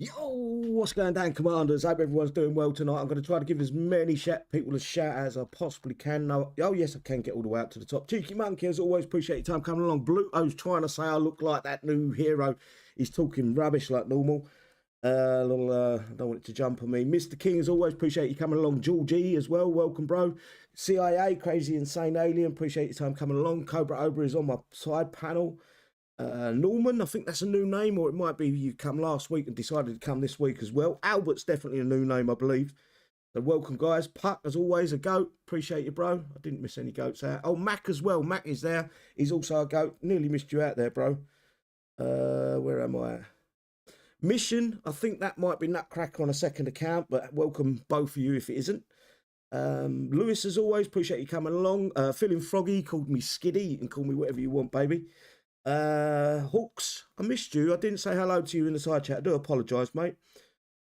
Yo, what's going down, Commanders? Hope everyone's doing well tonight. I'm going to try to give as many people a shout as I possibly can. No, oh, yes, I can get all the way up to the top. Cheeky Monkey, as always, appreciate your time coming along. Bluto's trying to say I look like that new hero. He's talking rubbish like normal. I don't want it to jump on me. Mr. King, as always, appreciate you coming along. Georgie as well, welcome, bro. CIA, Crazy Insane Alien, appreciate your time coming along. Cobra Ober is on my side panel. Norman, I think that's a new name, or it might be you come last week and decided to come this week as well. Albert's definitely a new name, I believe. So welcome, guys. Puck, as always, a goat. Appreciate you, bro. I didn't miss any goats out. Oh, Mac as well. Mac is there. He's also a goat. Nearly missed you out there, bro. Where am I? Mission, I think that might be Nutcracker on a second account, but welcome both of you if it isn't. Lewis, as always, appreciate you coming along. Feeling Froggy, called me Skiddy. You can call me whatever you want, baby. Hawks, I missed you. I didn't say hello to you in the side chat. I do apologise, mate.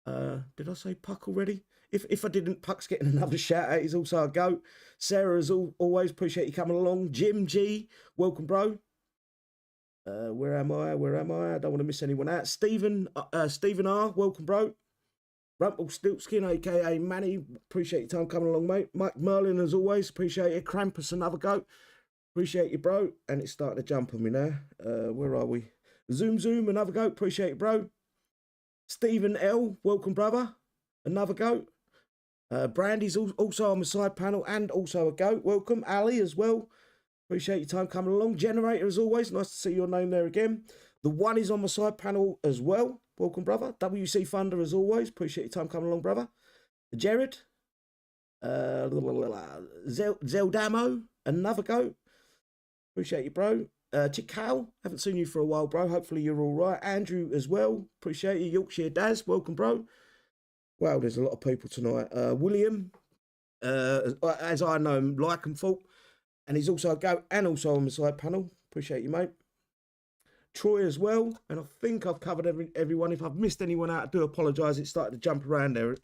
Did I say Puck already? If I didn't, Puck's getting another shout out. He's also a goat. Sarah, as always, appreciate you coming along. Jim G, welcome, bro. Where am I? I don't want to miss anyone out. Stephen R, welcome, bro. Rumpelstiltskin, aka Manny, appreciate your time coming along, mate. Mike Merlin, as always, appreciate it. Krampus, another goat. Appreciate you, bro. And it's starting to jump on me now. Where are we? Zoom, another goat. Appreciate you, bro. Stephen L, welcome, brother. Another goat. Brandy's also on the side panel and also a goat. Welcome. Ali as well. Appreciate your time coming along. Generator, as always. Nice to see your name there again. The one is on the side panel as well. Welcome, brother. WC Thunder, as always. Appreciate your time coming along, brother. Jared. Zeldamo, another goat. Appreciate you, bro. Chikal, haven't seen you for a while, bro. Hopefully you're all right. Andrew as well. Appreciate you. Yorkshire Daz, welcome, bro. Wow, there's a lot of people tonight. William, as I know him, Lycanthorpe, and he's also a goat and also on the side panel. Appreciate you, mate. Troy as well, and I think I've covered everyone. If I've missed anyone out, I do apologise. It started to jump around there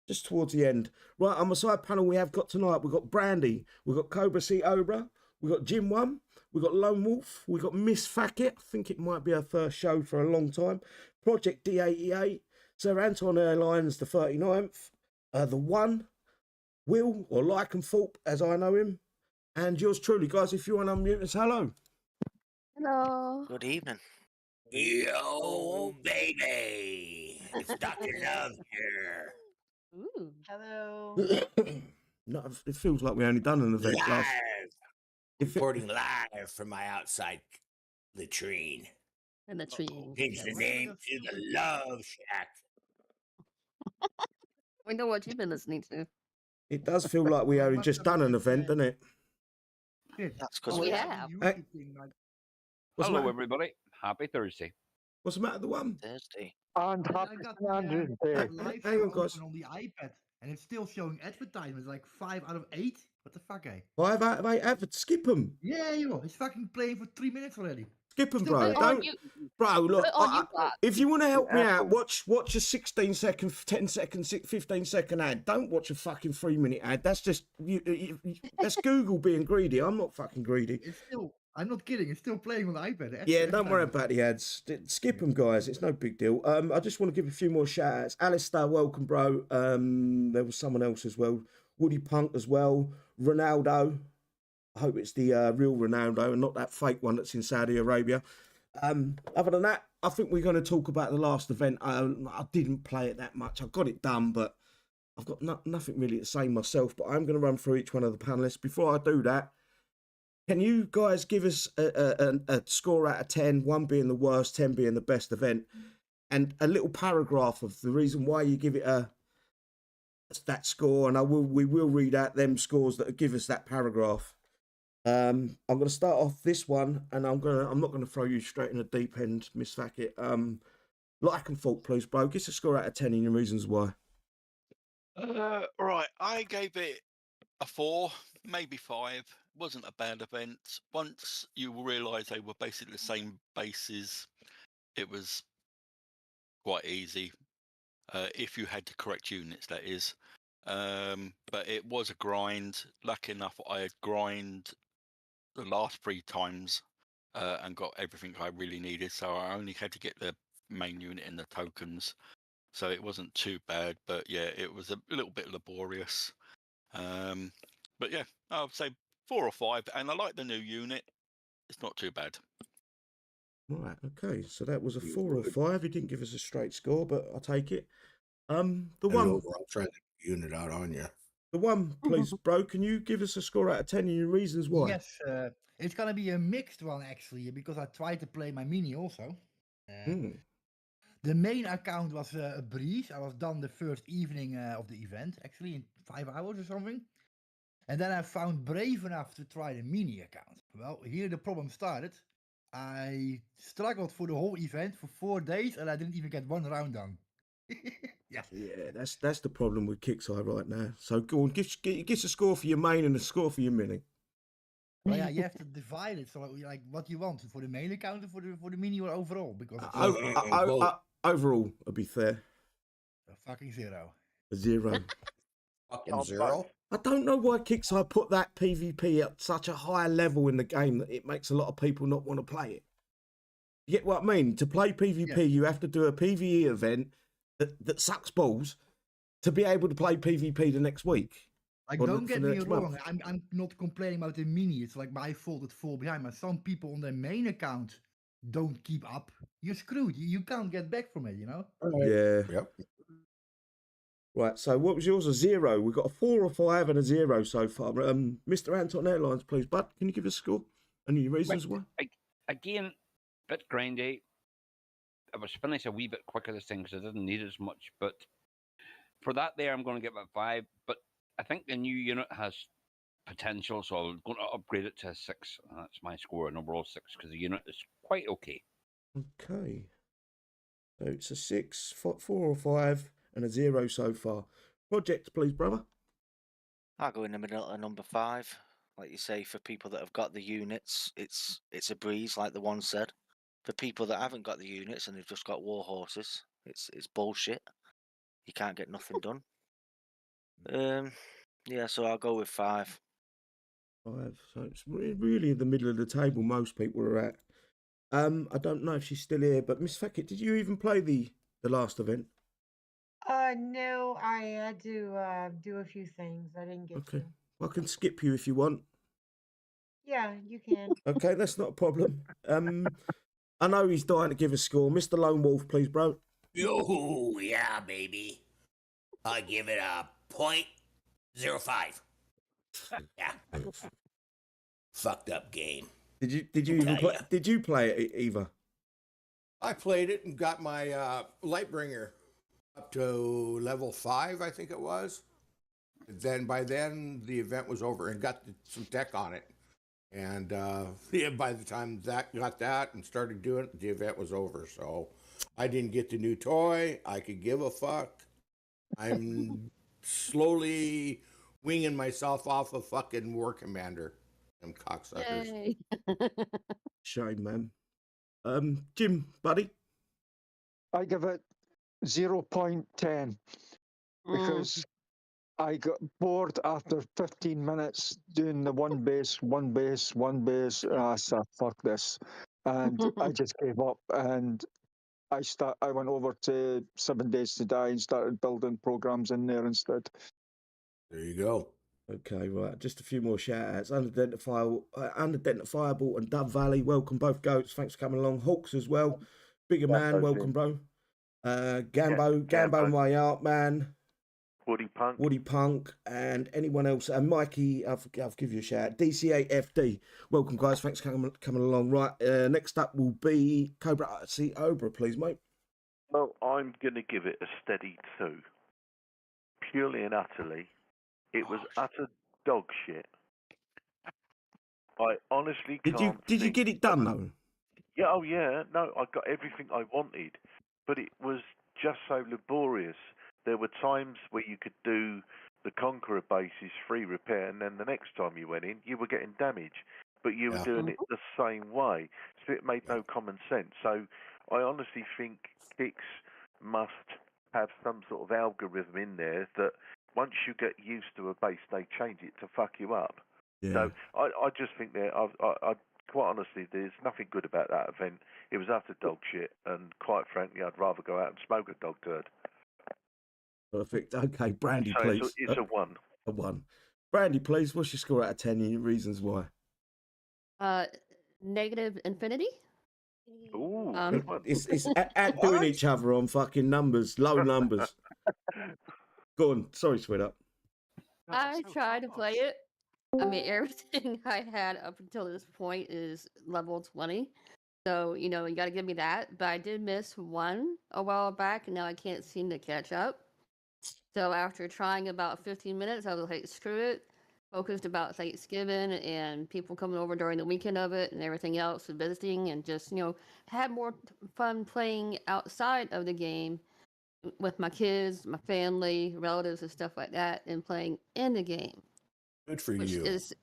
just towards the end. Right, on the side panel we have got tonight, we've got Brandy, we've got Cobra C Obra, we've got Jim One, we've got Lone Wolf, we've got Miss Fackett. I think it might be our first show for a long time. Project D88, Sir Anton Airlines, the 39th, The One, Will, or Lycanthorpe, as I know him, and yours truly, guys. If you want to unmute us, hello. Hello. Good evening. Yo, baby. It's Dr. Love here. Ooh. Hello. No, it feels like we only done an event last. Reporting live from my outside latrine. And the tree. Change the name to the Love Shack. We know what you've been listening to. It does feel like we only just done an event, doesn't it? That's because We have. Hello, everybody. Happy Thursday. What's the matter, the one? Thursday. And happy Standards Day. Hang on, guys. On the iPad, and it's still showing advertisements like 5 out of 8. What the fuck, eh? 5 out of 8 adverts. Skip them. Yeah, you know, it's fucking playing for 3 minutes already. Skip them, Still bro. playing. Don't, bro. Look, if you want to help me Yeah. out, watch a 16-second, 10-second, 15-second ad. Don't watch a fucking 3-minute ad. That's just that's Google being greedy. I'm not fucking greedy. It's still. I'm not kidding. It's still playing on the iPad. Yeah, don't worry about the ads. Skip them, guys. It's no big deal. I just want to give a few more shout outs. Alistair, welcome, bro. There was someone else as well. Woody Punk as well. Ronaldo. I hope it's the real Ronaldo and not that fake one that's in Saudi Arabia. Other than that, I think we're going to talk about the last event. I didn't play it that much. I got it done, but I've got nothing really to say myself. But I'm going to run through each one of the panelists. Before I do that, can you guys give us a score out of 10, 1 being the worst, 10 being the best event, and a little paragraph of the reason why you give it that score? And we will read out them scores that give us that paragraph. I'm going to start off this one, and I'm not going to throw you straight in the deep end, Miss Fackett. Lycanthorpe, please, bro. Give us a score out of 10 and your reasons why. Right, I gave it a 4, maybe 5. Wasn't a bad event. Once you realise they were basically the same bases, it was quite easy. If you had the correct units, that is. But it was a grind. Lucky enough, I had grind the last 3 times and got everything I really needed. So I only had to get the main unit in the tokens, so it wasn't too bad. But yeah, it was a little bit laborious. But yeah, I would say 4 or 5, and I like the new unit. It's not too bad. Right, okay. So that was a 4 or 5. He didn't give us a straight score, but I'll take it. The And one, overall, trying to unit out on you. the one, please, bro. Can you give us a score out of 10 and your reasons why? Yes, it's gonna be a mixed one actually, because I tried to play my mini also. The main account was a breeze. I was done the first evening of the event, actually in 5 hours or something. And then I found brave enough to try the mini account. Well, here the problem started. I struggled for the whole event for 4 days, and I didn't even get 1 round done. Yeah. Yeah, that's the problem with Kixeye right now. So go on, give us a score for your main and a score for your mini. Well, yeah, you have to divide it. So, like, what you want for the main account, or for the mini, or overall? Because Overall, it'll be fair. a fucking 0. A 0. Fucking 0. I don't know why Kixeye put that PvP at such a high level in the game that it makes a lot of people not want to play it. You get what I mean? To play PvP, you have to do a PvE event that sucks balls to be able to play PvP the next week. Like, or don't for get the me next wrong. month. I'm not complaining about the mini. It's like my fault it fall behind. But some people on their main account don't keep up. You're screwed. You can't get back from it, you know? Yeah. Yep. Right, so what was yours? A 0. We've got a 4 or 5 and a 0 so far. Mr. Anton Airlines, please, bud. Can you give us a score? And your reasons why? Again, bit grindy. I was finished a wee bit quicker this thing because I didn't need as much. But for that there, I'm going to give it a 5. But I think the new unit has potential, so I'm going to upgrade it to a 6. And that's my score, an overall 6, because the unit is quite okay. Okay. So it's a 6, 4 or 5, and a 0 so far. Project, please, brother. I'll go in the middle at number 5. Like you say, for people that have got the units, it's a breeze, like the one said. For people that haven't got the units and they've just got war horses, it's bullshit. You can't get nothing done. Yeah, so I'll go with 5. 5. So it's really in the middle of the table. Most people are at. I don't know if she's still here, but Miss Fackett, did you even play the last event? No, I had to do a few things. I didn't get to. I can skip you if you want. Yeah, you can. Okay, that's not a problem. I know he's dying to give a score. Mr. Lone Wolf, please, bro. Yo, yeah, baby. I give it a 0.05. Yeah. Fucked up game. Did you even play? Did you play it, Eva? I played it and got my Lightbringer up to level 5, I think it was. Then by then the event was over and got some tech on it. And yeah, by the time that got that and started doing it, the event was over. So I didn't get the new toy. I could give a fuck. I'm slowly winging myself off a fucking War Commander. Them cocksuckers. Yay. Shame, man. Jim, buddy. I give it 0.10 because I got bored after 15 minutes doing the one base. I said, fuck this. And I just gave up and I went over to 7 Days to Die and started building programs in there instead. There you go. Okay, right. Just a few more shout-outs. Unidentifiable and Dove Valley, welcome both goats. Thanks for coming along. Hawks as well. Bigger man, welcome, bro. Gambo, my art man. Woody Punk, and anyone else. And Mikey, I'll give you a shout. DCA-FD, welcome, guys. Thanks for coming along. Right, next up will be Cobra Obra, please, mate. Well, I'm going to give it a steady 2. Purely and utterly. It was utter dog shit. I honestly can't. Did you get it done though? Yeah, oh yeah. No, I got everything I wanted, but it was just so laborious. There were times where you could do the Conqueror bases free repair, and then the next time you went in, you were getting damage, but you were doing it the same way. So it made no common sense. So I honestly think Kix must have some sort of algorithm in there that once you get used to a base, they change it to fuck you up. Yeah. So I just think that I quite honestly, there's nothing good about that event. It was utter dog shit, and quite frankly, I'd rather go out and smoke a dog turd. Perfect. Okay, Brandy, So please. it's a 1. A 1. Brandy, please. What's your score out of 10 and your reasons why? Negative infinity. Ooh, Um, good one. It's at doing each other on fucking numbers, low numbers. Go on. Sorry, sweetheart. I tried to play it. I mean, everything I had up until this point is level 20. So, you got to give me that. But I did miss one a while back, and now I can't seem to catch up. So after trying about 15 minutes, I was like, screw it. Focused about Thanksgiving and people coming over during the weekend of it and everything else and visiting, and just, had more fun playing outside of the game with my kids, my family, relatives, and stuff like that, and playing in the game. Good for Which you. is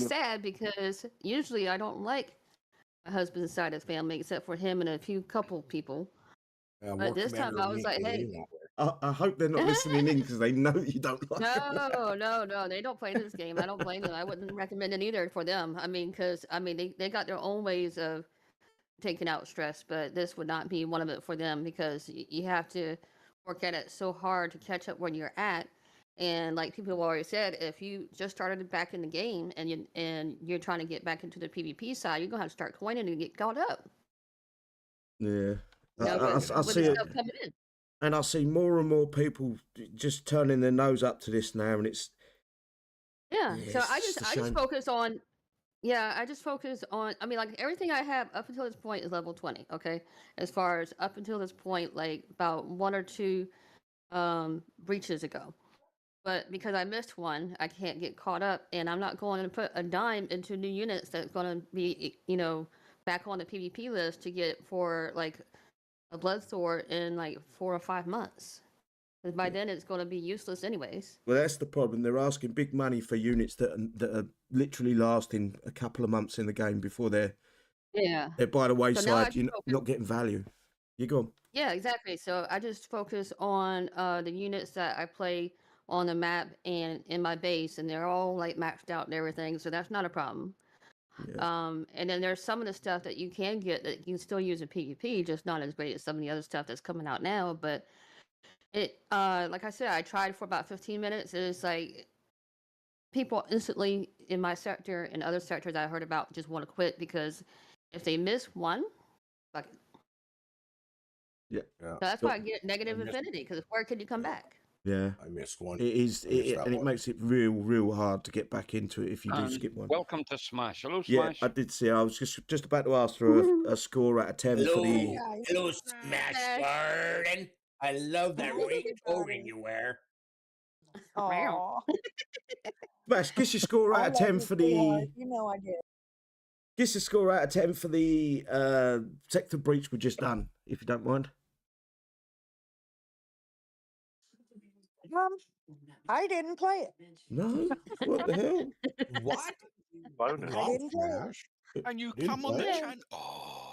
sad, because usually I don't like my husband's side of the family except for him and a few couple people. But War this time Commander I was like, ain't hey, getting that way. I hope they're not listening in because they know you don't like them. no, they don't play this game. I don't blame them. I wouldn't recommend it either for them. I mean, because they got their own ways of taking out stress, but this would not be one of it for them, because you have to work at it so hard to catch up where you're at. And like people have already said, if you just started back in the game and you're trying to get back into the PvP side, you're gonna have to start coining to get caught up. Yeah. I I see it. stuff coming in. And I see more and more people just turning their nose up to this now, and it's Yeah. Yeah, So it's I just just a I just shame. focus on I just focus on, I mean, like, everything I have up until this point is level 20, okay? As far as up until this point, like about 1 or 2 breaches ago. But because I missed one, I can't get caught up, and I'm not going to put a dime into new units that's going to be, back on the PvP list to get for like a blood sword in like 4 or 5 months. Because by then it's going to be useless anyways. Well, that's the problem. They're asking big money for units that are literally lasting a couple of months in the game before they're Yeah. by the So now I wayside. just You're focus. not getting value. You go on. Yeah, exactly. So I just focus on the units that I play on the map and in my base, and they're all like maxed out and everything, so that's not a problem. Yeah. And then there's some of the stuff that you can get that you can still use in PvP, just not as great as some of the other stuff that's coming out now. But it, like I said, I tried for about 15 minutes. It's like people instantly in my sector and other sectors I heard about just want to quit, because if they miss one, fuck it. Yeah. So that's why I get negative infinity, because where could you come back? Yeah. I missed one. It is, I missed that and it one. makes it real hard to get back into it if you do And skip one. welcome to Smash. Hello, Yeah, Smash. I did see. I was just about to ask for a score out of 10 for the. Hello, Smash Garden. I love that ring token you wear. Meow. Smash, guess your score out of 10 for the. You know I did. Guess your score out of 10 for the sector breach we just done, if you don't mind. I didn't play it. No? What the hell? What? Bonus. I didn't play it. Smash? And you Didn't come on the play it? channel. Oh,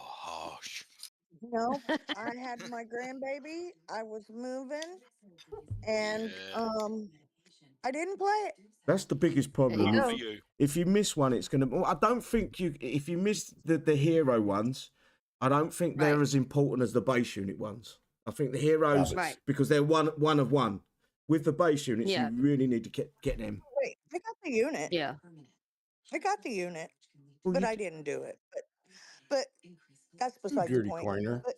harsh. No, I had my grandbaby. I was moving, and Yeah. I didn't play it. That's the biggest There problem. you Good go. for you. If you miss one, it's going to... Well, I don't think you... If you miss the hero ones, I don't think they're Right. as important as the base unit ones. I think the heroes, Right. because they're one of one. With the base units, Yeah. you really need to get them. Wait, I got the unit. Yeah. I got the unit, Well, but you- I didn't do it. But that's You besides the dirty point. coiner. But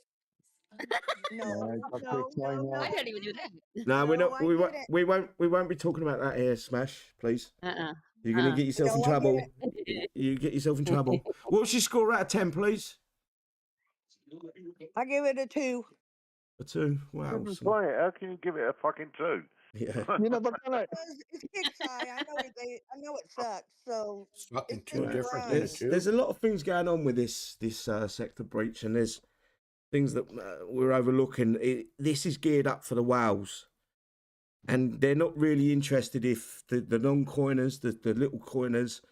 no, Fuck no, you, no, Kleiner. I no. didn't even do that. No, we're No, not. I didn't. We won't be talking about that here, Smash. Please, Uh-uh. you're going to get yourself in No, I trouble. didn't. You get yourself in trouble. What's your score out of 10, please? I give it a 2. A 2. You Wow. didn't play it. How can you give it a fucking 2? Yeah. You never done it. Because it's Kixeye. I know it sucks. So It's fucking it's two been different grind. things, too. There's a lot of things going on with this sector breach, and there's things that we're overlooking. This is geared up for the WoWs, and they're not really interested if the non-coiners, the little coiners,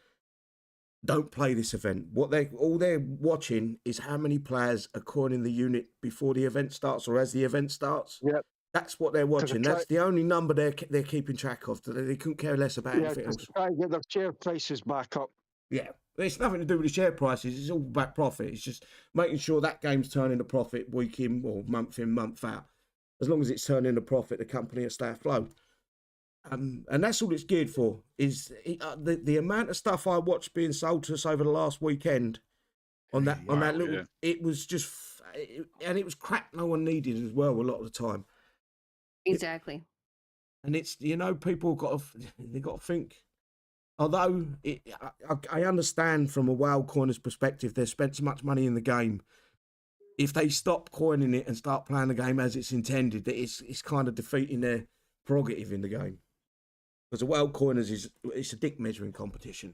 don't play this event. All they're watching is how many players are coining the unit before the event starts or as the event starts. Yep. That's what they're watching. try- That's the only number they're keeping track of. They couldn't care less about Yeah, anything just else. try to get their share prices back up. Yeah, It's nothing to do with the share prices. It's all about profit. It's just making sure that game's turning a profit week in or month in, month out. As long as it's turning a profit, the company will stay afloat. And that's all it's geared for. Is the amount of stuff I watched being sold to us over the last weekend on that little. It was just, and it was crap no one needed as well a lot of the time. Exactly. And it's people got to think. Although I understand from a WoW coiner's perspective, they've spent so much money in the game. If they stop coining it and start playing the game as it's intended, that it's kind of defeating their prerogative in the game. Because the WoW coiners it's a dick measuring competition.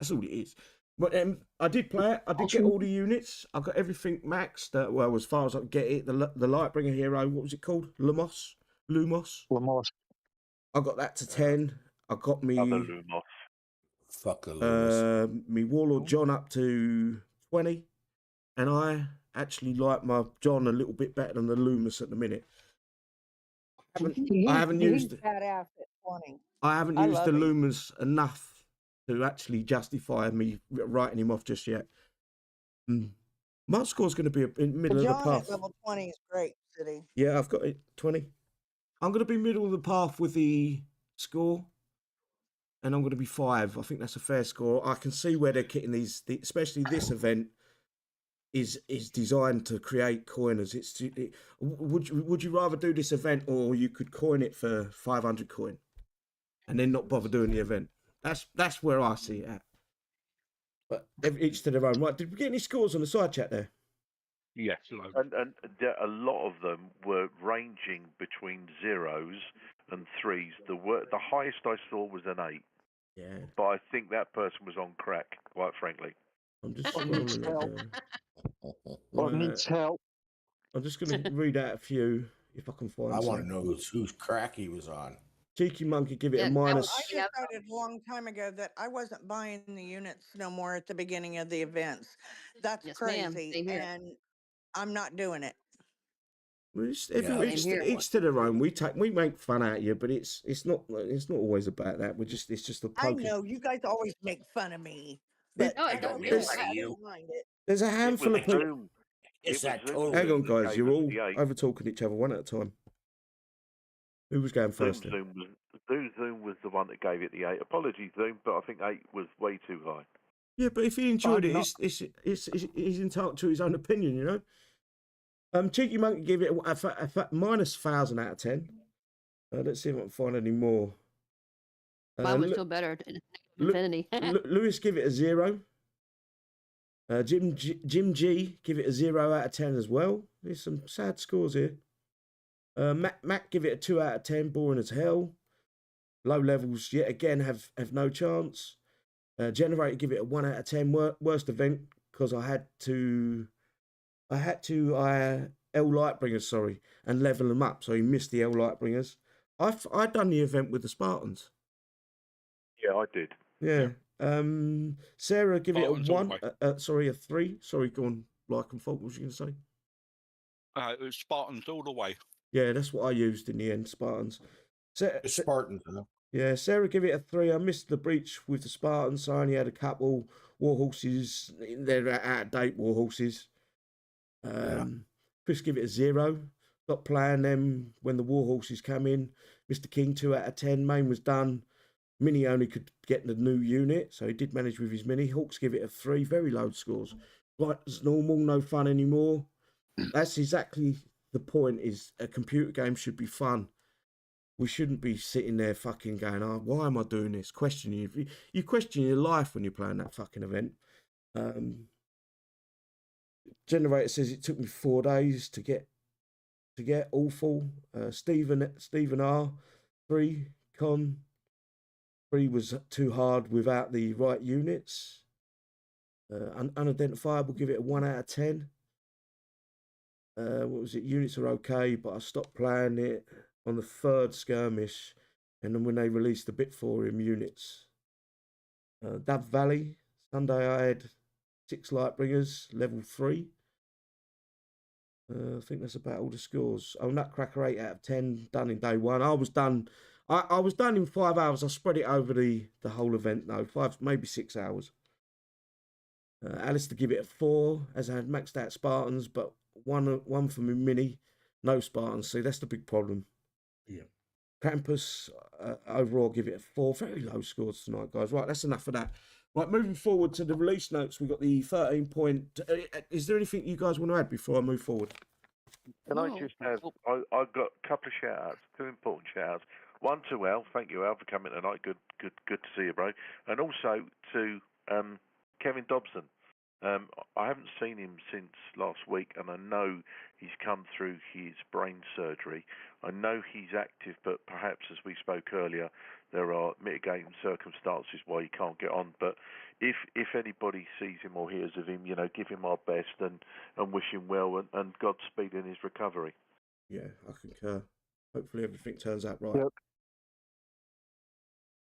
That's all it is. But I did play it. I did get all the units. I got everything maxed. Well, as far as I could get it. The Lightbringer hero. What was it called? Lumos. I got that to 10. I got me. Other Lumos. Fuck the Loomis. Me Warlord John up to 20, and I actually like my John a little bit better than the Loomis at the minute. I haven't used badass at 20. I haven't used the Loomis enough to actually justify me writing him off just yet. My score's going to be in the middle of the John path. at level 20 is great, City. Yeah, I've got it 20. I'm going to be middle of the path with the score. And I'm going to be 5. I think that's a fair score. I can see where they're getting these, especially this event is designed to create coiners. Would you rather do this event, or you could coin it for 500 coin, and then not bother doing the event? That's where I see it at. But each to their own. Right? Did we get any scores on the side chat there? Yes, and a lot of them were ranging between 0s and 3s. The highest I saw was an 8. Yeah. But I think that person was on crack, quite frankly. I'm just needs help. Or needs help. I'm just going to read out a few if I can find. I want to know whose crack he was on. Cheeky Monkey, give it a I minus. decided a long time ago that I wasn't buying the units no more at the beginning of the events. That's Yes, ma'am. crazy, Same here. and I'm not doing it. Well, each to their own. We make fun out of you, but it's not always about that. It's just a I poking. know you guys always make fun of me, but No, I I don't don't make care. fun I of you. don't mind it. There's a handful of people. Zoom. It's that Zoom total. Hang on, that guys. gave You're us all the 8. over talking each other one at a time. Who was going first? Zoom was the one that gave it the 8. Apologies, Zoom, but I think 8 was way too high. Yeah, but if he enjoyed it, he's entitled to his own opinion, you know. Cheeky Monkey gave it a minus 1,000 out of 10. Let's see if I can find any more. Mine was still better. Infinity. Lewis give it a 0. Jim G give it a 0 out of 10 as well. There's some sad scores here. Matt give it a 2 out of 10. Boring as hell. Low levels yet again have no chance. Generator give it a 1 out of 10. Worst event because I had to L Lightbringers, and level them up. So he missed the L Lightbringers. I'd done the event with the Spartans. Yeah, I did. Yeah. Sarah give it a Spartans all 1. the way. A 3. Sorry, go on. Like and fault. What was you going to say? It was Spartans all the way. Yeah, that's what I used in the end. Spartans. Spartans, huh? Yeah, Sarah give it a 3. I missed the breach with the Spartans. So I only had a couple war horses. They're out of date war horses. Chris give it a 0. Stopped playing them when the war horses come in. Mr. King 2 out of 10. Main was done. Mini only could get the new unit, so he did manage with his mini. Hawks give it a 3. Very low scores. Like it's normal, no fun anymore. That's exactly the point. Is a computer game should be fun. We shouldn't be sitting there fucking going, "Oh, why am I doing this?" Questioning you question your life when you're playing that fucking event. Generator says it took me 4 days to get awful. Stephen R 3 con 3 was too hard without the right units. Unidentifiable give it a 1 out of 10. What was it? Units are okay, but I stopped playing it on the 3rd skirmish, and then when they released the bit for him units. Dove Valley Sunday I had 6 Lightbringers level 3. I think that's about all the scores. Oh, Nutcracker 8 out of 10 done in day 1. I was done. I was done in 5 hours. I spread it over the whole event though, 5 maybe 6 hours. Alistair give it a 4, as I had maxed out Spartans, but one for me mini, no Spartans. See, that's the big problem. Yeah. Krampus, overall, give it a 4. Very low scores tonight, guys. Right, that's enough of that. Right, moving forward to the release notes, we've got the 13 point. Is there anything you guys want to add before I move forward? Can I just have? I've got a couple of shout outs, 2 important shout outs. One to Al, thank you Al for coming tonight. Good to see you, bro. And also to Kevin Dobson. I haven't seen him since last week, and I know he's come through his brain surgery. I know he's active, but perhaps, as we spoke earlier, there are mitigating circumstances why he can't get on. But if anybody sees him or hears of him, give him our best and wish him well and Godspeed in his recovery. Yeah, I concur. Hopefully everything turns out right. Yep.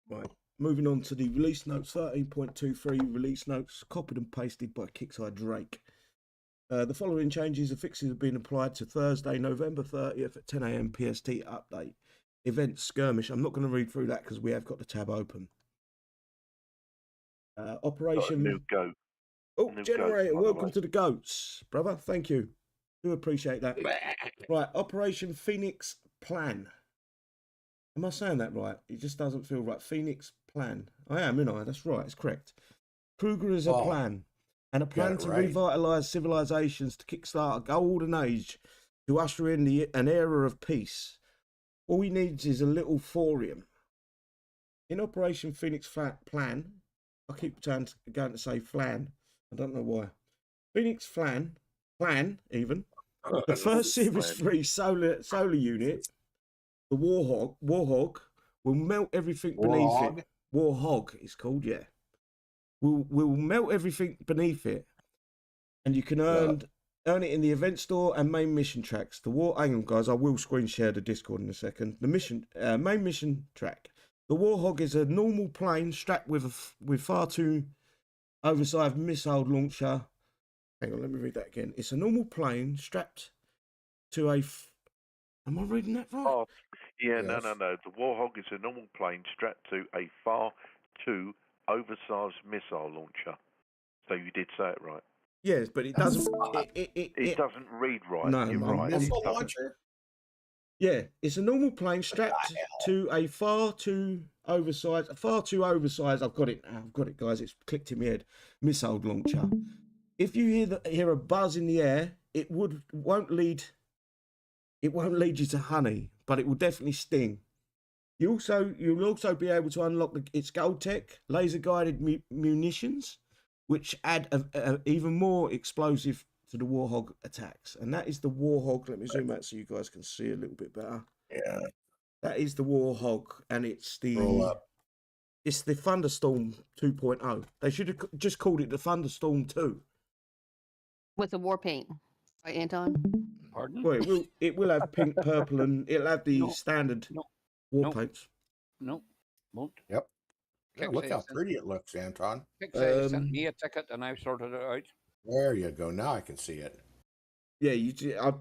Right. Moving on to the release notes, 13.23 release notes, copied and pasted by Kixeye Drake. The following changes and fixes have been applied to Thursday, November 30th at 10 a.m. PST update. Event Skirmish. I'm not going to read through that because we have got the tab open. Operation... New goat. Oh, New Generator, goat, welcome to the goats, brother. Thank you. Do appreciate that. Right, Operation Phoenix Plan. Am I saying that right? It just doesn't feel right. Phoenix Plan. I am, you know. That's right. It's correct. Kruger is a plan. And a plan to revitalise civilisations to kickstart a golden age to usher in an era of peace. All he needs is a little thorium. In Operation Phoenix Plan, I keep going to say flan. I don't know why. Phoenix Plan even. The first Series 3 solar unit, the War Hog, will melt everything beneath it. War Hog is called, yeah. Will melt everything beneath it, and you can earn it in the event store and main mission tracks. Hang on, guys, I will screen share the Discord in a second. The main mission track. The War Hog is a normal plane strapped with far too oversized missile launcher. Hang on, let me read that again. It's a normal plane strapped to a. Am I reading that right? Oh, yeah, yes. No. The War Hog is a normal plane strapped to a far too oversized missile launcher. So you did say it right. Yes, but it doesn't. It doesn't read right. No, You're right. Missile launcher. Yeah, it's a normal plane strapped to a far too oversized. I've got it, guys. It's clicked in my head. Missile launcher. If you hear a buzz in the air, it won't lead you to honey, but it will definitely sting. You'll also be able to unlock its gold tech, laser guided munitions, which add even more explosive to the War Hog attacks. And that is the War Hog. Let me zoom out so you guys can see a little bit better. Yeah, that is the War Hog, and it's the Thunderstorm 2.0. They should have just called it the Thunderstorm 2. With the war paint, right, Anton? Pardon? Well, it will have pink, purple, and it'll have the standard war paints. No, won't. Yep. Yeah, look how pretty it looks, Anton. Kixeye sent me a ticket and I've sorted it out. There you go. Now I can see it. Yeah,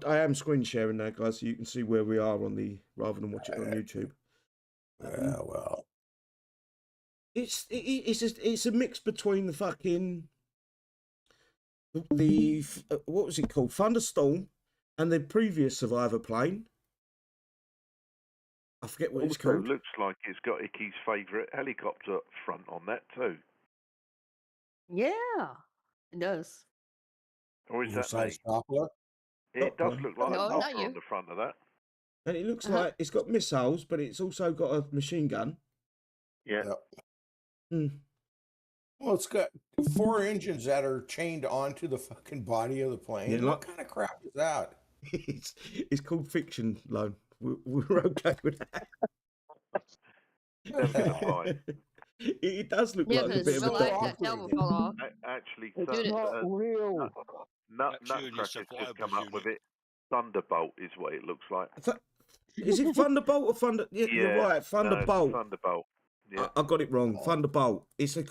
I am screen sharing now, guys, so you can see where we are rather than watch it on YouTube. Well, it's a mix between the fucking what was it called, Thunderstorm, and the previous Survivor plane. I forget what it's called. Looks like it's got Icky's favourite helicopter front on that too. Yeah, it does. Or is that size Doppler? It does look like a not Doppler you. on the front of that. And it looks like it's got missiles, but it's also got a machine gun. Yeah. Well, it's got 4 engines that are chained onto the fucking body of the plane. Yeah, what kind of crap is that? It's called fiction, Lone. We're okay with that. It does look like a bit of a documentary. Actually, it's not real. Nutcracker's just come up with it. Thunderbolt is what it looks like. Is it Thunderbolt or Thunder? Yeah, you're right. Thunderbolt. No, Thunderbolt. Yeah. I got it wrong. Thunderbolt. It's a.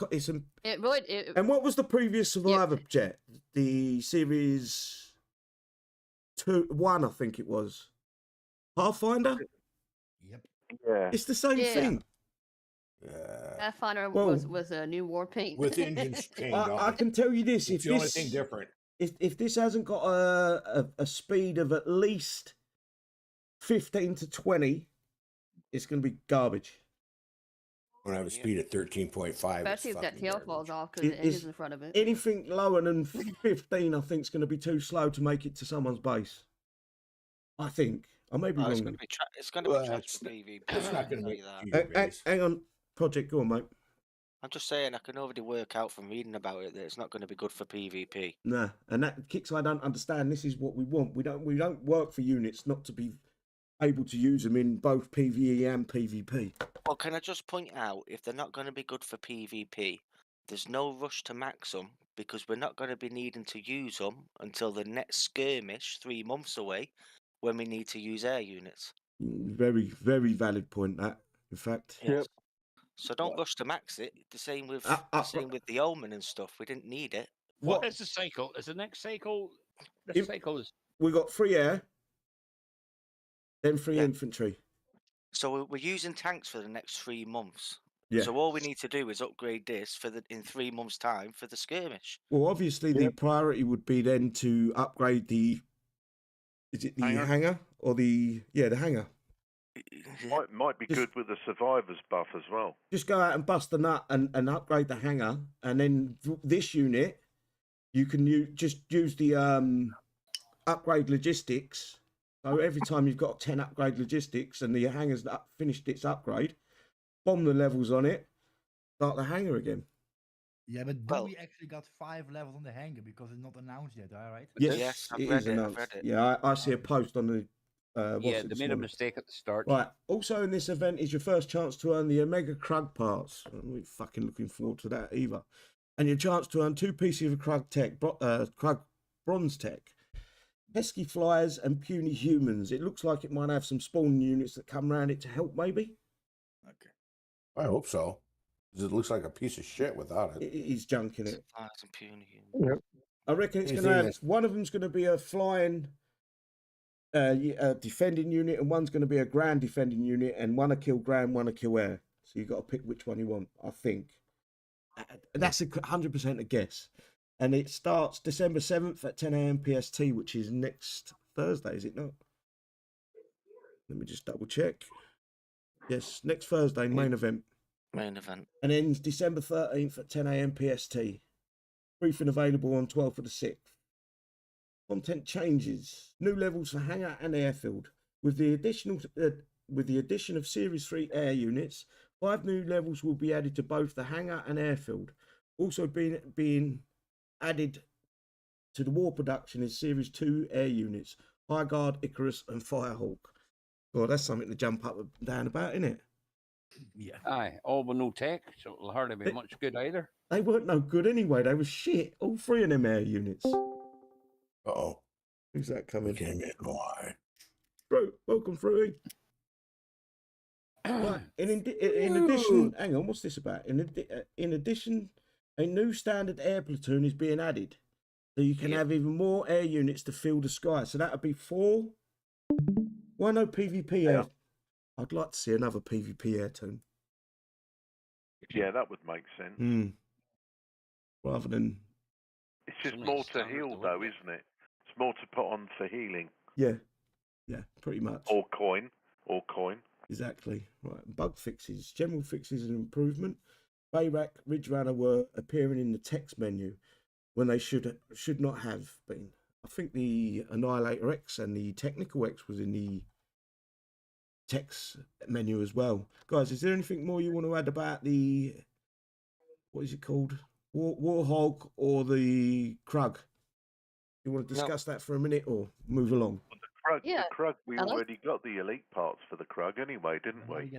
And what was the previous Survivor jet? The Series 1, I think it was. Pathfinder. Yep. Yeah. It's the same thing. Pathfinder Well, was a new war paint. with engines chained I on. can tell you this: It's if the only thing this different. if this hasn't got a speed of at least 15 to 20, it's going to be garbage. When I have a speed of 13.5, Especially if that tail falls off because the It engine's is in front of it. anything lower than 15, I think, is going to be too slow to make it to someone's base. I think. I may be Oh, it's wrong. going to be it's going to be trash for PvP. It's not going to I'll make tell you that. it to your base. Hang on, Project, go on, mate. I'm just saying, I can already work out from reading about it that it's not going to be good for PvP. Nah, and that Kixeye, I don't understand. This is what we want. We don't work for units not to be able to use them in both PvE and PvP. Well, can I just point out, if they're not going to be good for PvP, there's no rush to max them because we're not going to be needing to use them until the next skirmish 3 months away, when we need to use air units. Very, very valid point. That, in fact. Yes. So don't rush to max it. The same with the Omen and stuff. We didn't need it. What is the cycle? Is the next cycle? This cycle is. We got 3 air, then 3 infantry. So we're using tanks for the next 3 months. Yeah. So all we need to do is upgrade this in 3 months' time for the skirmish. Well, obviously the priority would be then to upgrade the. Is it the hangar or the hangar? Might be good with the survivors buff as well. Just go out and bust the nut and upgrade the hangar, and then this unit, you can just use the upgrade logistics. So every time you've got 10 upgrade logistics and the hangar's finished its upgrade, bomb the levels on it, start the hangar again. Yeah, but we actually got 5 levels on the hangar because it's not announced yet, all right? Yes, it is announced. Yeah, I see a post on the. They made a mistake at the start. Right. Also, in this event is your first chance to earn the Omega Krug parts. I'm not fucking looking forward to that either. And your chance to earn 2 pieces of Krug tech, Krug bronze tech, pesky flyers, and puny humans. It looks like it might have some spawn units that come around it to help, maybe. Okay. I hope so. Because it looks like a piece of shit without it. It is junk in it. Flyers and puny humans. Yep. I reckon it's going to have one of them's going to be a flying. Defending unit, and one's going to be a ground defending unit, and one a kill ground, one a kill air. So you've got to pick which one you want, I think. That's 100% a guess. And it starts December 7th at 10 a.m. PST, which is next Thursday, is it not? Let me just double check. Yes, next Thursday, main event. Main event. And ends December 13th at 10 a.m. PST. Briefing available on 12th of the 6th. Content changes. New levels for hangar and airfield. With the addition of Series 3 air units, 5 new levels will be added to both the hangar and airfield. Also being added to the war production is Series 2 air units, High Guard, Icarus, and Firehawk. Well, that's something to jump up and down about, isn't it? Yeah. Aye, all with no tech, so it'll hardly be much good either. They weren't no good anyway. They were shit. All 3 of them air units. Uh-oh. Who's that coming? Came in wide. Welcome, Fruity. Right. In addition, hang on, what's this about? In addition, a new standard air platoon is being added. So you can have even more air units to fill the sky. So that would be 4. Why no PvP air? I'd like to see another PvP air team. Yeah, that would make sense. Rather than... It's just more to heal, though, isn't it? It's more to put on for healing. Yeah, pretty much. Or coin. Exactly. Right. Bug fixes, general fixes and improvement. Bayrak, Ridge Runner were appearing in the text menu when they should not have been. I think the Annihilator X and the Technical X was in the text menu as well. Guys, is there anything more you want to add about the, what is it called? War Hog or the Krug? You want to discuss that for a minute or move along? The Krug, we already got the elite parts for the Krug anyway, didn't we?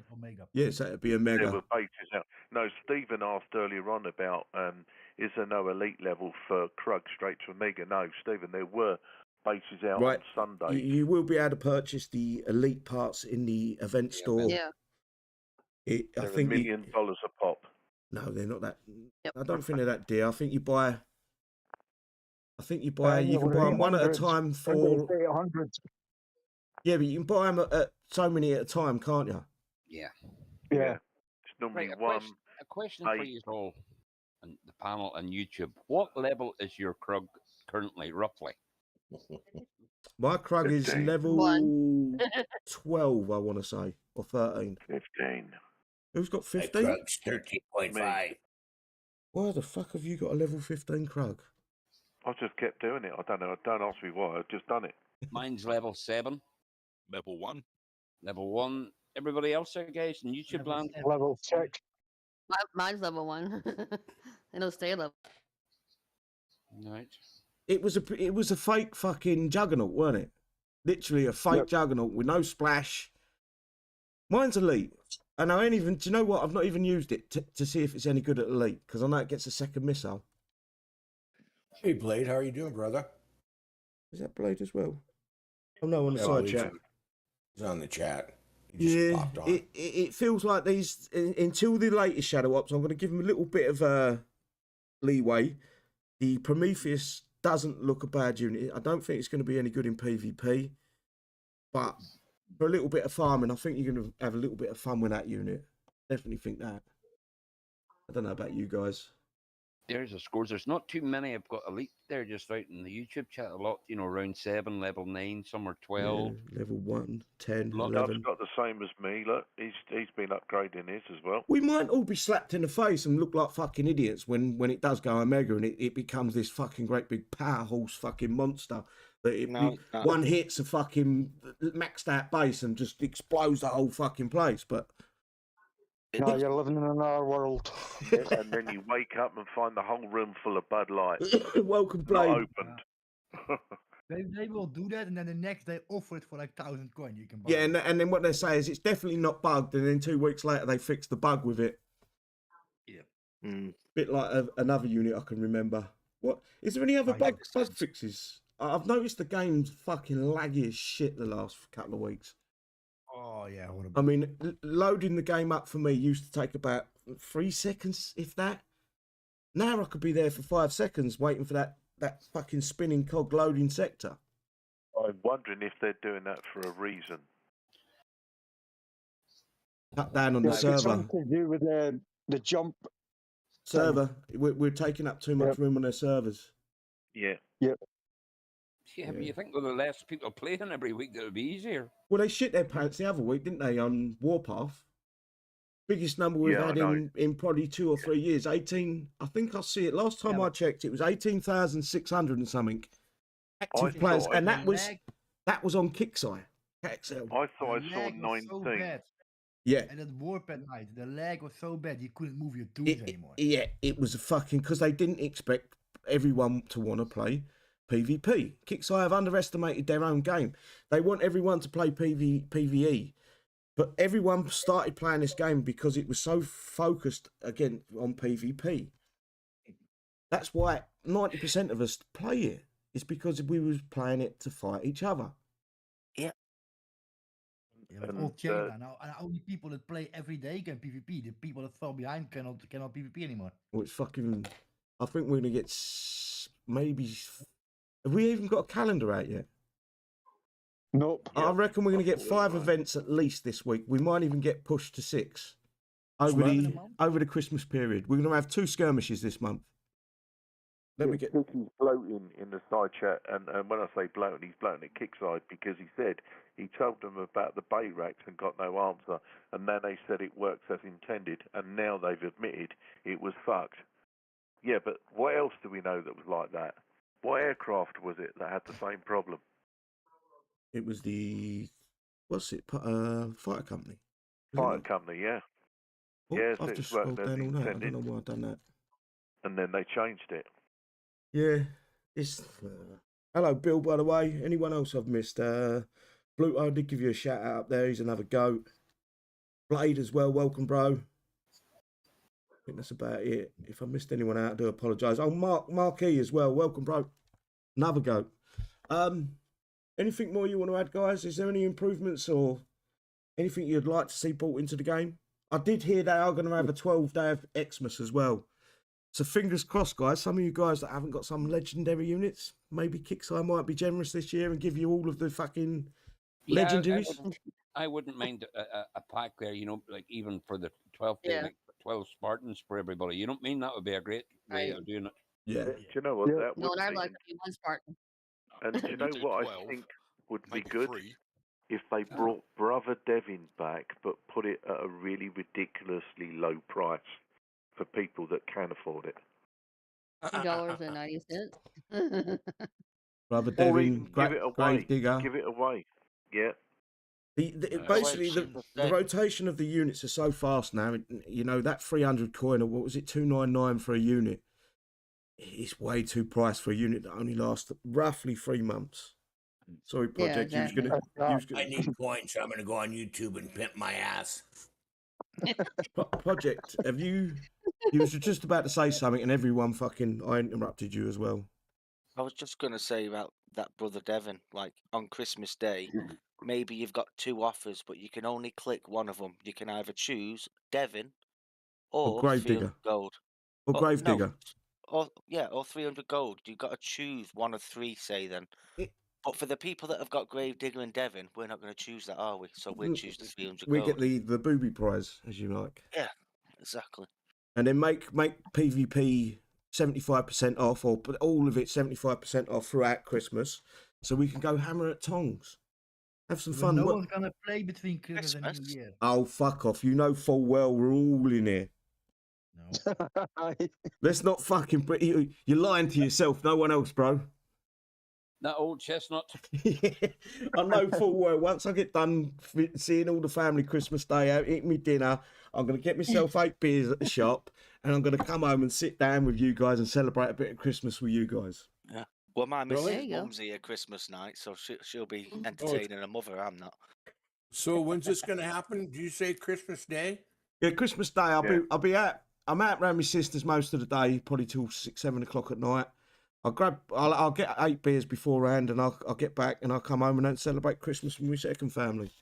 Yes, that would be a mega. There were bases out. No, Stephen asked earlier on about is there no elite level for Krug straight to Omega? No, Stephen, there were bases out on Sunday. You will be able to purchase the elite parts in the event store. Yeah. I think $1 million a pop. No, they're not that. Yep. I don't think they're that dear. I think you buy. You can buy them one at a time for 800. Yeah, but you can buy them at so many at a time, can't you? Yeah. It's normally Right, one. a question for eight. you all, and the panel and YouTube. What level is your Krug currently, roughly? My Krug is 15. level 12, I want to say, or 13. 15. Who's got My 15? Krug's 13.5. Why the fuck have you got a level 15 Krug? I just kept doing it. I don't know. Don't ask me why. I've just done it. Mine's level 7. Level 1. Level 1. Everybody else there, guys, in YouTube land? Level 6. Mine's level 1. It'll stay level. Right. It was a fake fucking juggernaut, weren't it? Literally a fake juggernaut with no splash. Mine's elite. And I ain't even, do you know what? I've not even used it to see if it's any good at elite, because I know it gets a second missile. Hey, Blade, how are you doing, brother? Is that Blade as well? Oh no, on the Yeah, side he's chat. He's on the chat. He just popped on. It feels like these, until the latest Shadow Ops, I'm going to give him a little bit of leeway. The Prometheus doesn't look a bad unit. I don't think it's going to be any good in PvP, but for a little bit of farming, I think you're going to have a little bit of fun with that unit. Definitely think that. I don't know about you guys. There's the scores. There's not too many. I've got elite there just out in the YouTube chat. A lot, around 7, level 9, some are 12. Yeah, level 1, 10, Lot 11. I've got the same as me. Look, he's been upgrading his as well. We might all be slapped in the face and look like fucking idiots when it does go Omega and it becomes this fucking great big power horse fucking monster that one hits a fucking maxed out base and just explodes the whole fucking place. But No, you're living in another world. And then you wake up and find the whole room full of Bud Light. Welcome, Not Blade. opened. They will do that, and then the next day offer it for like 1,000 coin. You can buy. Yeah, and then what they say is it's definitely not bugged, and then 2 weeks later they fix the bug with it. Yeah. Bit like another unit I can remember. What is there any other bug fixes? I've noticed the game's fucking laggy as shit the last couple of weeks. Oh yeah. I mean, loading the game up for me used to take about 3 seconds, if that. Now I could be there for 5 seconds waiting for that fucking spinning cog loading sector. I'm wondering if they're doing that for a reason. Cut down on the It's server. something to do with the jump Server. We're taking up too much room on their servers. Yeah. Yep. Yeah, but you think with the less people playing every week, that would be easier. Well, they shit their pants the other week, didn't they, on Warpath? Biggest number we've had in probably 2 or 3 years. 18, I think I see it. Last time I checked, it was 18,600 and something active players, and that was on Kixeye. XL. I thought I saw 19. So bad. Yeah. And at Warp at night, the lag was so bad you couldn't move your tools anymore. Yeah, it was a fucking, because they didn't expect everyone to want to play PvP. Kixeye have underestimated their own game. They want everyone to play PvE. But everyone started playing this game because it was so focused, again, on PvP. That's why 90% of us play it. It's because we was playing it to fight each other. Yeah, but all changed now. And only people that play every day can PvP. The people that fall behind cannot PvP anymore. Well, it's fucking... I think we're going to get maybe... Have we even got a calendar out yet? Nope. I reckon we're going to get 5 events at least this week. We might even get pushed to 6 over the Christmas period. We're going to have 2 skirmishes this month. Let me get. He's bloating in the side chat, and when I say bloating, he's bloating at Kixeye because he said he told them about the bait racks and got no answer, and then they said it works as intended, and now they've admitted it was fucked. Yeah, but what else do we know that was like that? What aircraft was it that had the same problem? It was the fighter company. Fighter company, yeah. Oh, yes, I've it's just worked scrolled as down all that. I intended. don't know why I've done that. And then they changed it. Yeah, it's. Hello, Bill. By the way, anyone else I've missed? Blue, I did give you a shout out up there. He's another goat. Blade as well. Welcome, bro. I think that's about it. If I missed anyone out, I do apologise. Oh, Marquis as well. Welcome, bro. Another goat. Anything more you want to add, guys? Is there any improvements or anything you'd like to see brought into the game? I did hear they are going to have a 12-day of Xmas as well. So fingers crossed, guys. Some of you guys that haven't got some legendary units, maybe Kixeye might be generous this year and give you all of the fucking legendaries. I wouldn't mind a pack there, like even for the 12 day, Yeah. like 12 Spartans for everybody. You don't mean that would be a great way Right. of doing it? Yeah. Do you know what that No, would and I'd be? like to be one Spartan. And do you know do what 12, I think would be make it good? free. If they brought Brother Devin back, but put it at a really ridiculously low price for people that can afford it. $2.90. Brother Or Devin, even give it away. Grave Digger. Give it away. Yeah. Basically, the rotation of the units are so fast now. You know, that 300 coin, or what was it, 299 for a unit? It's way too priced for a unit that only lasts roughly 3 months. Sorry, Project. Yeah, exactly. I need coins, so I'm going to go on YouTube and pimp my ass. Project, have you? You was just about to say something, and everyone fucking. I interrupted you as well. I was just going to say about that Brother Devon, like on Christmas Day, maybe you've got 2 offers, but you can only click one of them. You can either choose Devon or Grave 300 Digger. gold. Or Grave Digger. Or 300 gold. You've got to choose one of 3, say then. But for the people that have got Grave Digger and Devon, we're not going to choose that, are we? So we'll choose the 300 We gold. get the booby prize, as you like. Yeah, exactly. And then make PvP 75% off, or put all of it 75% off throughout Christmas, so we can go hammer at tongs. Have some fun. No one's gonna play between Christmas and New Year. Oh, fuck off. You know full well we're all in here. No. Let's not fucking... You're lying to yourself, no one else, bro. That old chestnut. I know full well, once I get done seeing all the family Christmas Day out, eating me dinner, I'm going to get myself 8 beers at the shop, and I'm going to come home and sit down with you guys and celebrate a bit of Christmas with you guys. Yeah. Well, my Really? missus' mum's here Christmas night, so she'll be entertaining her mother. I'm not. So when's this going to happen? Did you say Christmas Day? Yeah, Christmas Day. I'll be out. I'm out around my sister's most of the day, probably till 6, 7 o'clock at night. I'll get 8 beers beforehand, and I'll get back and I'll come home and then celebrate Christmas with my second family.